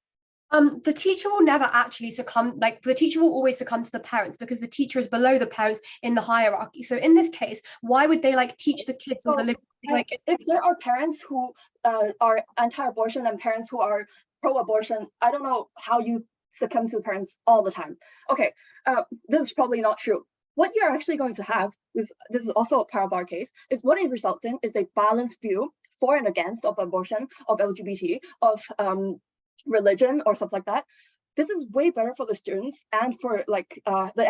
The teacher will never actually succumb, like the teacher will always succumb to the parents because the teacher is below the parents in the hierarchy. So in this case, why would they like teach the kids or the like if there are parents who are anti-abortion and parents who are pro-abortion, I don't know how you succumb to parents all the time. Okay, this is probably not true. What you're actually going to have, this is also a part of our case, is what it results in is a balanced view for and against of abortion, of LGBT, of religion or stuff like that. This is way better for the students and for like the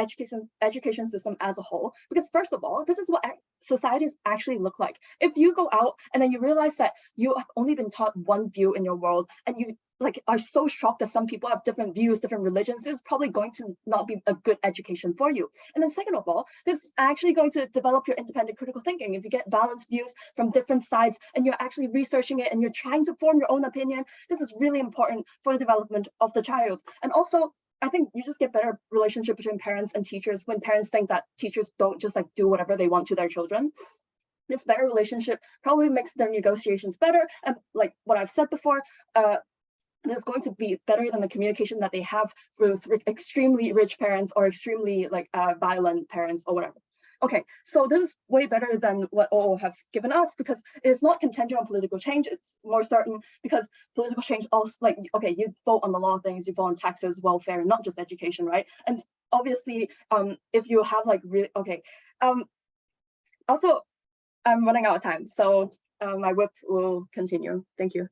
education system as a whole, because first of all, this is what societies actually look like. If you go out and then you realize that you have only been taught one view in your world, and you like are so shocked that some people have different views, different religions, this is probably going to not be a good education for you. And then second of all, this is actually going to develop your independent critical thinking. If you get balanced views from different sides and you're actually researching it and you're trying to form your own opinion, this is really important for the development of the child. And also, I think you just get better relationship between parents and teachers when parents think that teachers don't just like do whatever they want to their children. This better relationship probably makes their negotiations better. And like what I've said before, is going to be better than the communication that they have with extremely rich parents or extremely like violent parents or whatever. Okay, so this is way better than what OO have given us because it is not contingent on political change. It's more certain because political change also like, okay, you vote on the law things, you vote on taxes, welfare, not just education, right? And obviously, if you have like really, okay. Also, I'm running out of time, so my whip will continue. Thank you.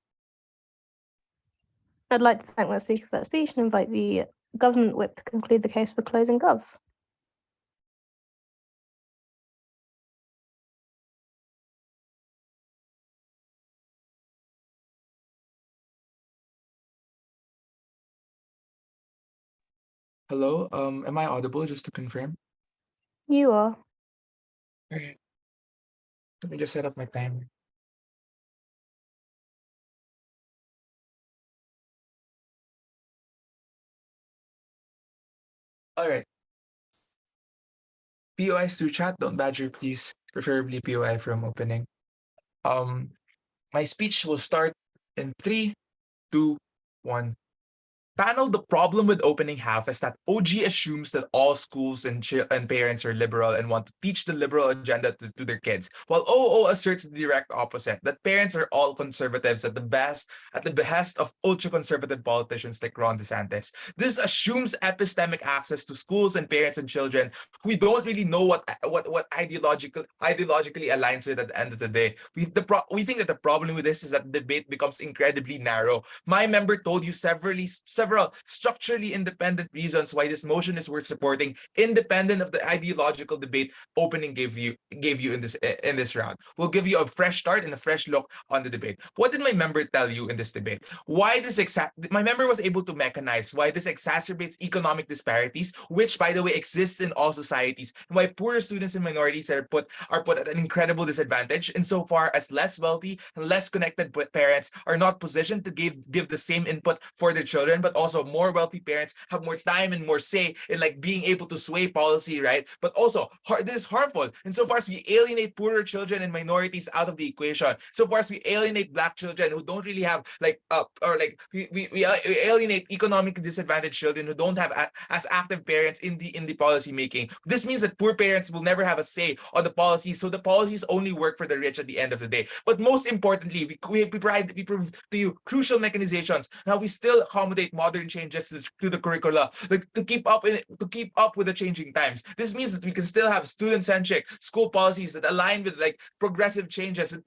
I'd like to thank the speaker for that speech and invite the government whip to conclude the case for closing gov. Hello, am I audible, just to confirm? You are. Alright. Let me just set up my timer. Alright. POIs through chat, don't badger, please. Preferably POI from opening. My speech will start in 3, 2, 1. Panel, the problem with opening half is that OG assumes that all schools and parents are liberal and want to teach the liberal agenda to their kids, while OO asserts the direct opposite, that parents are all conservatives at the behest of ultra-conservative politicians like Ron DeSantis. This assumes epistemic access to schools and parents and children who we don't really know what ideologically aligns with at the end of the day. We think that the problem with this is that the debate becomes incredibly narrow. My member told you several structurally independent reasons why this motion is worth supporting, independent of the ideological debate opening gave you in this round. We'll give you a fresh start and a fresh look on the debate. What did my member tell you in this debate? My member was able to mechanize why this exacerbates economic disparities, which by the way exists in all societies, and why poorer students and minorities are put at an incredible disadvantage insofar as less wealthy and less connected parents are not positioned to give the same input for their children, but also more wealthy parents have more time and more say in like being able to sway policy, right? But also this is harmful insofar as we alienate poorer children and minorities out of the equation, so far as we alienate Black children who don't really have we alienate economically disadvantaged children who don't have as active parents in the policy making. This means that poor parents will never have a say on the policies, so the policies only work for the rich at the end of the day. But most importantly, we prove to you crucial mechanizations. Now we still accommodate modern changes to the curricula, like to keep up with the changing times. This means that we can still have student-centric school policies that align with like progressive changes to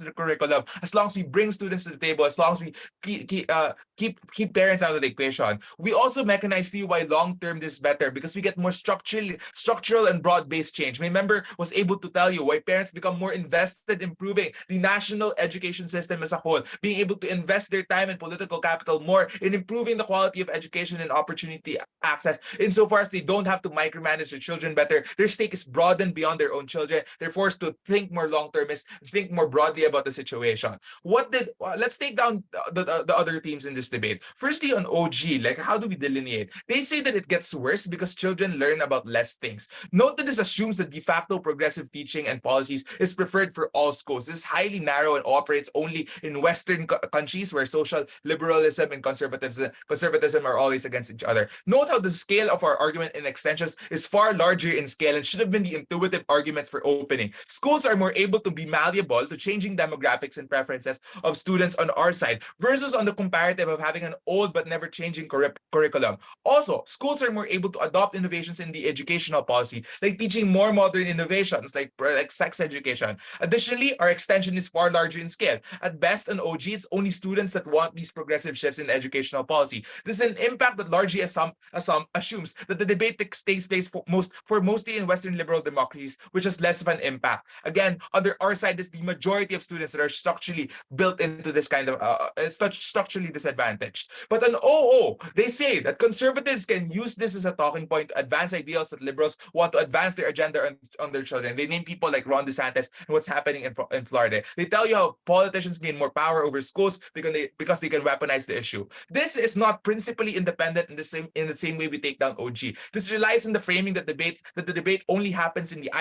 the curriculum, as long as we bring students to the table, as long as we keep parents out of the equation. We also mechanize to you why long-term this is better, because we get more structural and broad-based change. My member was able to tell you why parents become more invested in improving the national education system as a whole, being able to invest their time and political capital more in improving the quality of education and opportunity access, insofar as they don't have to micromanage their children better. Their stake is broadened beyond their own children. They're forced to think more long-termist, think more broadly about the situation. Let's take down the other themes in this debate. Firstly, on OG, like how do we delineate? They say that it gets worse because children learn about less things. Note that this assumes that de facto progressive teaching and policies is preferred for all schools. This is highly narrow and operates only in Western countries where social liberalism and conservatism are always against each other. Note how the scale of our argument in extensions is far larger in scale and should have been the intuitive arguments for opening. Schools are more able to be malleable to changing demographics and preferences of students on our side, versus on the comparative of having an old but never changing curriculum. Also, schools are more able to adopt innovations in the educational policy, like teaching more modern innovations like sex education. Additionally, our extension is far larger in scale. At best, on OG, it's only students that want these progressive shifts in educational policy. This is an impact that largely assumes that the debate takes place mostly in Western liberal democracies, which has less of an impact. Again, under our side is the majority of students that are structurally built into this kind of structurally disadvantaged. But on OO, they say that conservatives can use this as a talking point to advance ideals that liberals want to advance their agenda on their children. They name people like Ron DeSantis and what's happening in Florida. They tell you how politicians gain more power over schools because they can weaponize the issue. This is not principally independent in the same way we take down OG. This relies on the framing that the debate only happens in the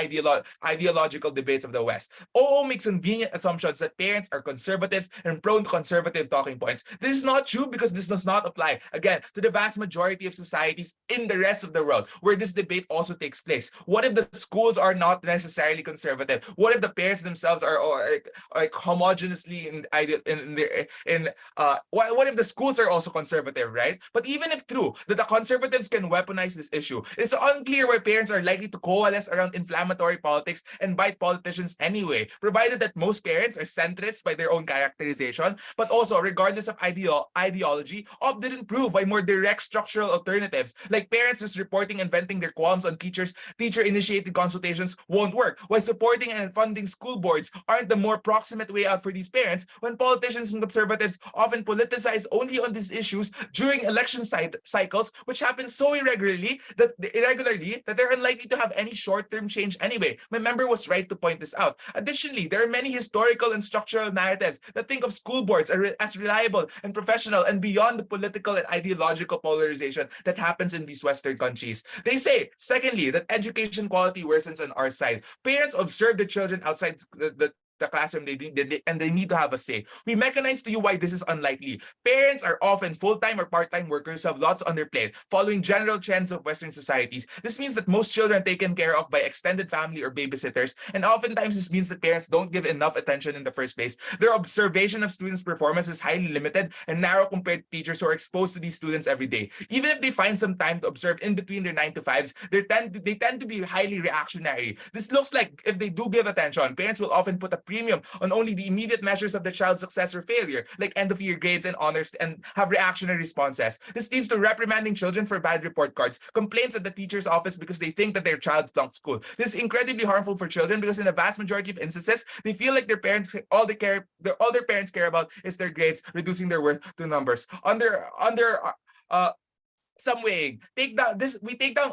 ideological debates of the West. OO makes convenient assumptions that parents are conservatives and prone to conservative talking points. This is not true because this does not apply, again, to the vast majority of societies in the rest of the world where this debate also takes place. What if the schools are not necessarily conservative? What if the parents themselves are like homogeneously what if the schools are also conservative, right? But even if true that the conservatives can weaponize this issue, it's unclear why parents are likely to coalesce around inflammatory politics and bite politicians anyway, provided that most parents are centrists by their own characterization, but also regardless of ideology, didn't prove by more direct structural alternatives, like parents just reporting and venting their qualms on teacher-initiated consultations won't work, while supporting and funding school boards aren't the more proximate way out for these parents when politicians and conservatives often politicize only on this issue issues during election cycles, which happen so irregularly that they're unlikely to have any short-term change anyway. My member was right to point this out. Additionally, there are many historical and structural narratives that think of school boards as reliable and professional and beyond the political and ideological polarization that happens in these Western countries. They say, secondly, that education quality worsens on our side. Parents observe the children outside the classroom and they need to have a say. We mechanize to you why this is unlikely. Parents are often full-time or part-time workers who have lots on their plate, following general trends of Western societies. This means that most children are taken care of by extended family or babysitters, and oftentimes this means that parents don't give enough attention in the first place. Their observation of students' performance is highly limited and narrow compared to teachers who are exposed to these students every day. Even if they find some time to observe in between their 9 to 5s, they tend to be highly reactionary. This looks like if they do give attention, parents will often put a premium on only the immediate measures of the child's success or failure, like end-of-year grades and honors, and have reactionary responses. This leads to reprimanding children for bad report cards, complaints at the teacher's office because they think that their child flunked school. This is incredibly harmful for children because in the vast majority of instances, they feel like their parents all their parents care about is their grades, reducing their worth to numbers. Some weighing. We take down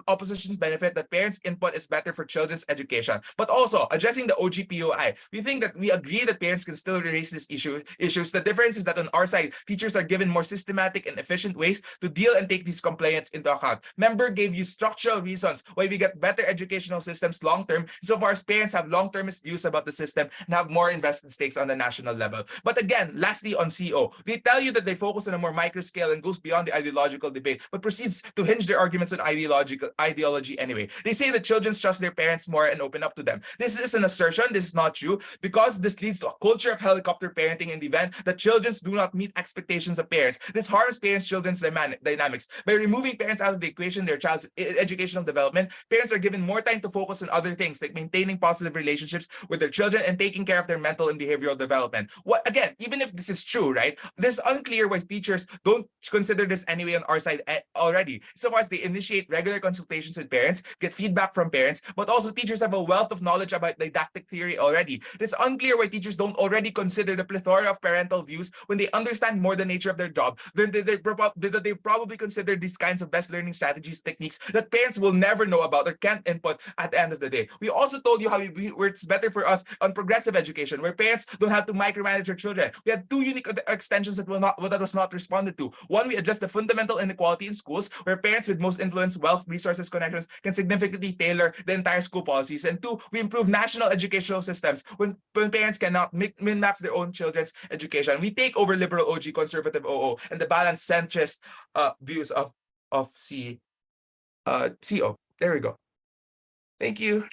opposition's benefit that parents' input is better for children's education, but also addressing the OGPOI. We agree that parents can still raise these issues. The difference is that on our side, teachers are given more systematic and efficient ways to deal and take these complaints into account. Member gave you structural reasons why we get better educational systems long-term, so far as parents have long-termist views about the system and have more invested stakes on the national level. But again, lastly on CO, they tell you that they focus on a more micro scale and goes beyond the ideological debate, but proceeds to hinge their arguments on ideology anyway. They say that children trust their parents more and open up to them. This is an assertion. This is not true, because this leads to a culture of helicopter parenting in the event that children do not meet expectations of parents. This harms parents-children's dynamics. By removing parents out of the equation, their child's educational development, parents are given more time to focus on other things like maintaining positive relationships with their children and taking care of their mental and behavioral development. Again, even if this is true, right? This is unclear why teachers don't consider this anyway on our side already. So far as they initiate regular consultations with parents, get feedback from parents, but also teachers have a wealth of knowledge about didactic theory already. It's unclear why teachers don't already consider the plethora of parental views when they understand more the nature of their job. Then they probably consider these kinds of best learning strategies, techniques that parents will never know about or can't input at the end of the day. We also told you how it's better for us on progressive education, where parents don't have to micromanage their children. We had 2 unique extensions that was not responded to. One, we addressed the fundamental inequality in schools, where parents with most influence, wealth, resources, connections can significantly tailor the entire school policies. And 2, we improve national educational systems when parents cannot min-max their own children's education. We take over liberal OG, conservative OO, and the balanced centrist views of CO. There we go. Thank you.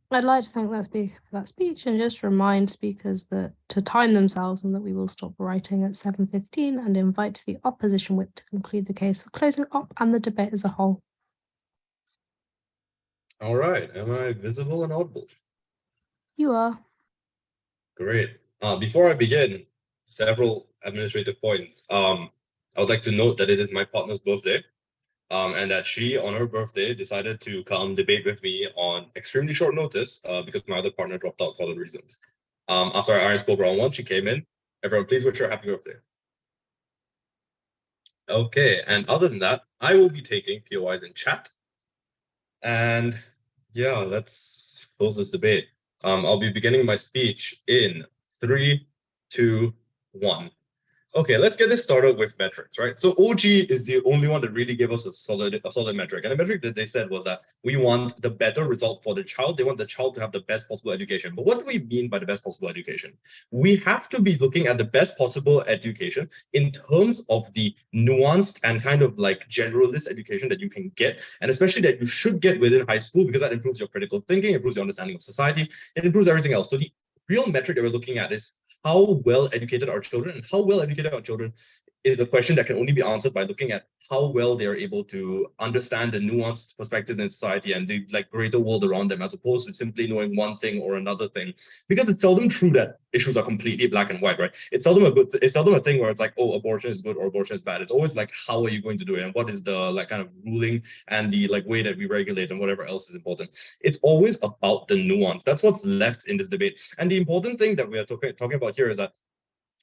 I'd like to thank that speaker for that speech and just remind speakers that to time themselves and that we will stop writing at 7:15 and invite the opposition whip to conclude the case for closing up and the debate as a whole. All right. Am I visible and audible? You are. Great. Before I begin, several administrative points. I would like to note that it is my partner's birthday. And that she, on her birthday, decided to come debate with me on extremely short notice because my other partner dropped out for other reasons. After our Iron spoke round 1, she came in. Everyone, please wish her a happy birthday. Okay, and other than that, I will be taking POIs in chat. And yeah, let's close this debate. I'll be beginning my speech in 3, 2, 1. Okay, let's get this started with metrics, right? So OG is the only one that really gave us a solid metric. And the metric that they said was that we want the better result for the child. They want the child to have the best possible education. But what do we mean by the best possible education? We have to be looking at the best possible education in terms of the nuanced and kind of like generalist education that you can get, and especially that you should get within high school, because that improves your critical thinking, improves your understanding of society, it improves everything else. So the real metric that we're looking at is how well educated our children, and how well educated our children is a question that can only be answered by looking at how well they are able to understand the nuanced perspectives in society and the greater world around them, as opposed to simply knowing one thing or another thing. Because it's seldom true that issues are completely black and white, right? It's seldom a thing where it's like, oh, abortion is good or abortion is bad. It's always like, how are you going to do it, and what is the kind of ruling and the way that we regulate and whatever else is important. It's always about the nuance. That's what's left in this debate. And the important thing that we are talking about here is that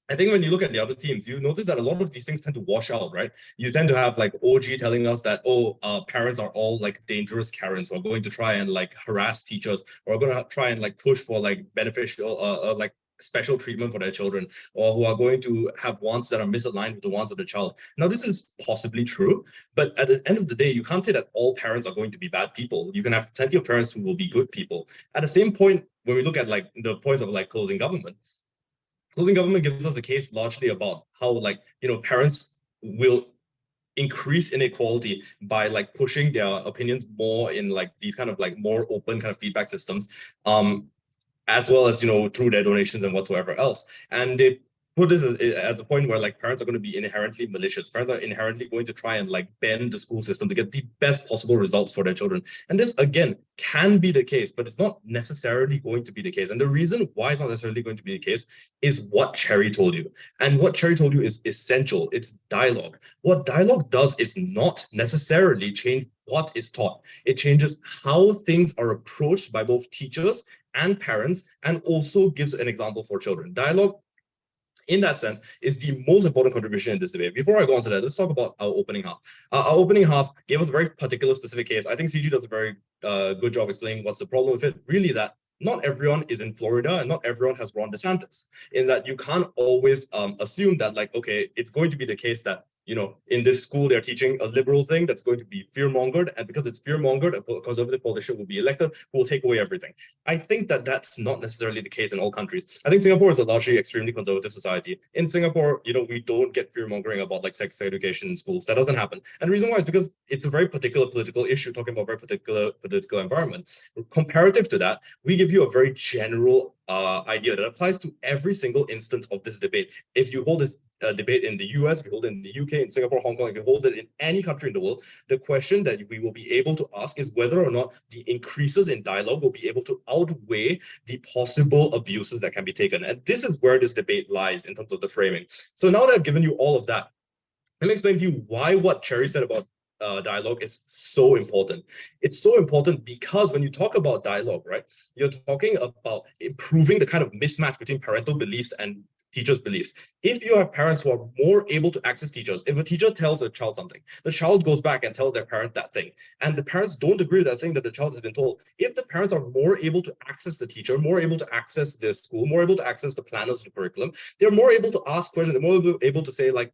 I think when you look at the other teams, you notice that a lot of these things tend to wash out, right? You tend to have like OG telling us that, oh, parents are all like dangerous Karens who are going to try and like harass teachers, or are going to try and like push for like beneficial, like special treatment for their children, or who are going to have wants that are misaligned with the wants of the child. Now, this is possibly true, but at the end of the day, you can't say that all parents are going to be bad people. You can have plenty of parents who will be good people. At the same point, when we look at like the points of like closing government gives us a case largely about how like, parents will increase inequality by like pushing their opinions more in like these kind of like more open kind of feedback systems, as well as, through their donations and whatsoever else. And they put this as a point where like parents are going to be inherently malicious. Parents are inherently going to try and like bend the school system to get the best possible results for their children. And this, again, can be the case, but it's not necessarily going to be the case. And the reason why it's not necessarily going to be the case is what Cherry told you. And what Cherry told you is essential. It's dialogue. What dialogue does is not necessarily change what is taught. It changes how things are approached by both teachers and parents, and also gives an example for children. Dialogue, in that sense, is the most important contribution in this debate. Before I go on to that, let's talk about our opening half. Our opening half gave us a very particular specific case. I think CG does a very good job explaining what's the problem with it. Really, that not everyone is in Florida and not everyone has Ron DeSantis, in that you can't always assume that like, okay, it's going to be the case that, in this school, they're teaching a liberal thing that's going to be fear-mongered. And because it's fear-mongered, a conservative politician will be elected who will take away everything. I think that that's not necessarily the case in all countries. I think Singapore is a largely extremely conservative society. In Singapore, we don't get fear-mongering about like sex education in schools. That doesn't happen. And the reason why is because it's a very particular political issue, talking about a very particular political environment. Comparative to that, we give you a very general idea that applies to every single instance of this debate. If you hold this debate in the US, if you hold it in the UK, in Singapore, Hong Kong, if you hold it in any country in the world, the question that we will be able to ask is whether or not the increases in dialogue will be able to outweigh the possible abuses that can be taken. And this is where this debate lies in terms of the framing. So now that I've given you all of that, let me explain to you why what Cherry said about dialogue is so important. It's so important because when you talk about dialogue, right, you're talking about improving the kind of mismatch between parental beliefs and teachers' beliefs. If you have parents who are more able to access teachers, if a teacher tells a child something, the child goes back and tells their parent that thing, and the parents don't agree with that thing that the child has been told. If the parents are more able to access the teacher, more able to access their school, more able to access the planners of the curriculum, they're more able to ask questions, they're more able to say like,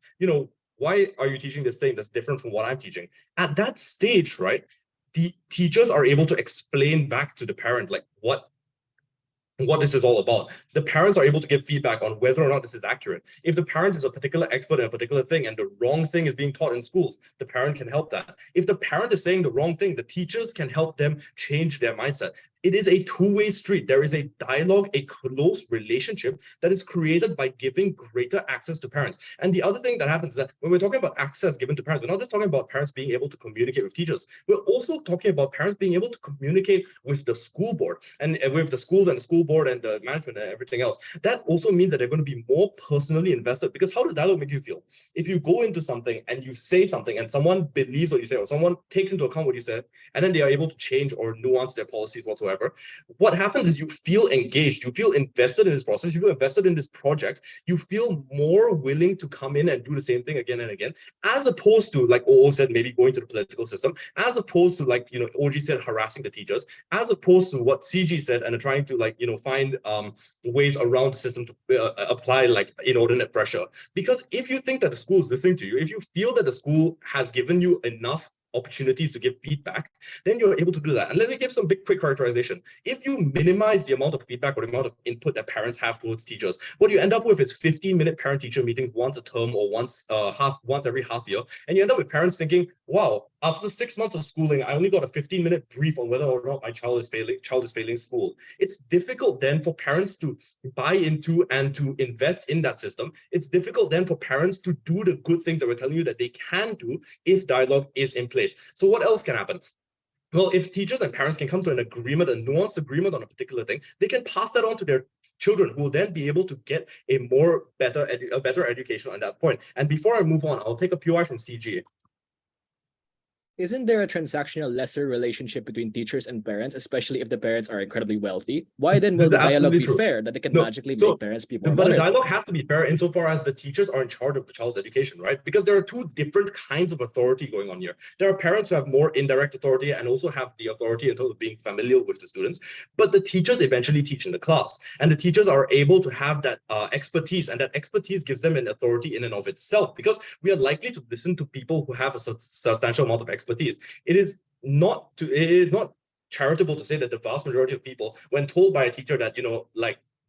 why are you teaching this thing that's different from what I'm teaching? At that stage, right, the teachers are able to explain back to the parent like what this is all about. The parents are able to give feedback on whether or not this is accurate. If the parent is a particular expert in a particular thing and the wrong thing is being taught in schools, the parent can help that. If the parent is saying the wrong thing, the teachers can help them change their mindset. It is a two-way street. There is a dialogue, a close relationship that is created by giving greater access to parents. And the other thing that happens is that when we're talking about access given to parents, we're not just talking about parents being able to communicate with teachers. We're also talking about parents being able to communicate with the school board and with the schools and the school board and the management and everything else. That also means that they're going to be more personally invested, because how does dialogue make you feel? If you go into something and you say something and someone believes what you say, or someone takes into account what you said, and then they are able to change or nuance their policies whatsoever, what happens is you feel engaged, you feel invested in this process, you feel invested in this project, you feel more willing to come in and do the same thing again and again, as opposed to, like OO said, maybe going to the political system, as opposed to, like, OG said, harassing the teachers, as opposed to what CG said and trying to, like, find ways around the system to apply, like, inordinate pressure. Because if you think that the school is listening to you, if you feel that the school has given you enough opportunities to give feedback, then you're able to do that. And let me give some quick characterization. If you minimize the amount of feedback or the amount of input that parents have towards teachers, what you end up with is 15-minute parent-teacher meetings once a term or once every half year, and you end up with parents thinking, wow, after 6 months of schooling, I only got a 15-minute brief on whether or not my child is failing school. It's difficult then for parents to buy into and to invest in that system. It's difficult then for parents to do the good things that we're telling you that they can do if dialogue is in place. So what else can happen? Well, if teachers and parents can come to an agreement, a nuanced agreement on a particular thing, they can pass that on to their children, who will then be able to get a better education on that point. And before I move on, I'll take a POI from CG. isn't there a transactional lesser relationship between teachers and parents, especially if the parents are incredibly wealthy? Why then will This the is dialogue absolutely be true. fair that they can No, magically so make parents be more But the monitored? dialogue has to be fair insofar as the teachers are in charge of the child's education, right? Because there are two different kinds of authority going on here. There are parents who have more indirect authority and also have the authority in terms of being familial with the students, but the teachers eventually teach in the class, and the teachers are able to have that expertise, and that expertise gives them an authority in and of itself, because we are likely to listen to people who have a substantial amount of expertise. It is not charitable to say that the vast majority of people, when told by a teacher that,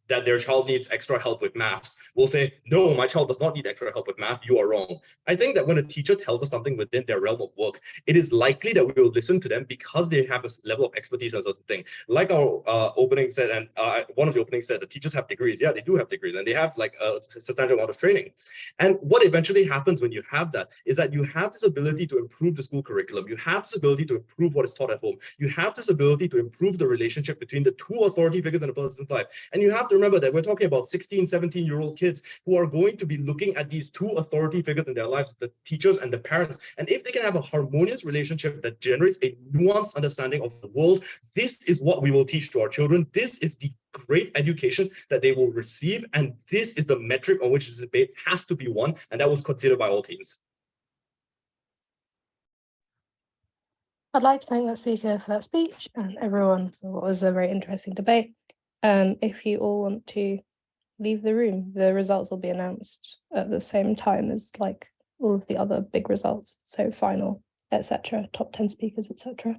that their child needs extra help with maths, will say, no, my child does not need extra help with math, you are wrong. I think that when a teacher tells us something within their realm of work, it is likely that we will listen to them because they have a level of expertise on a certain thing. Like our opening said, and one of the openings said, the teachers have degrees. Yeah, they do have degrees, and they have like a substantial amount of training. And what eventually happens when you have that is that you have this ability to improve the school curriculum. You have this ability to improve what is taught at home. You have this ability to improve the relationship between the two authority figures in a person's life. And you have to remember that we're talking about 16, 17-year-old kids who are going to be looking at these two authority figures in their lives, the teachers and the parents. And if they can have a harmonious relationship that generates a nuanced understanding of the world, this is what we will teach to our children. This is the great education that they will receive. And this is the metric on which this debate has to be won. And that was considered by all teams. I'd like to thank that speaker for that speech and everyone for what was a very interesting debate. If you all want to leave the room, the results will be announced at the same time as like all of the other big results. So final, etc., top 10 speakers, etc.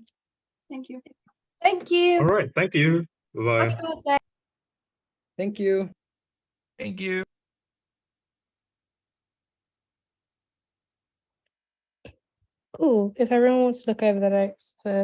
Thank you. Thank you. All right. Thank you. Bye-bye. Happy birthday. Thank you. Thank you. Cool. If everyone wants to look over the notes for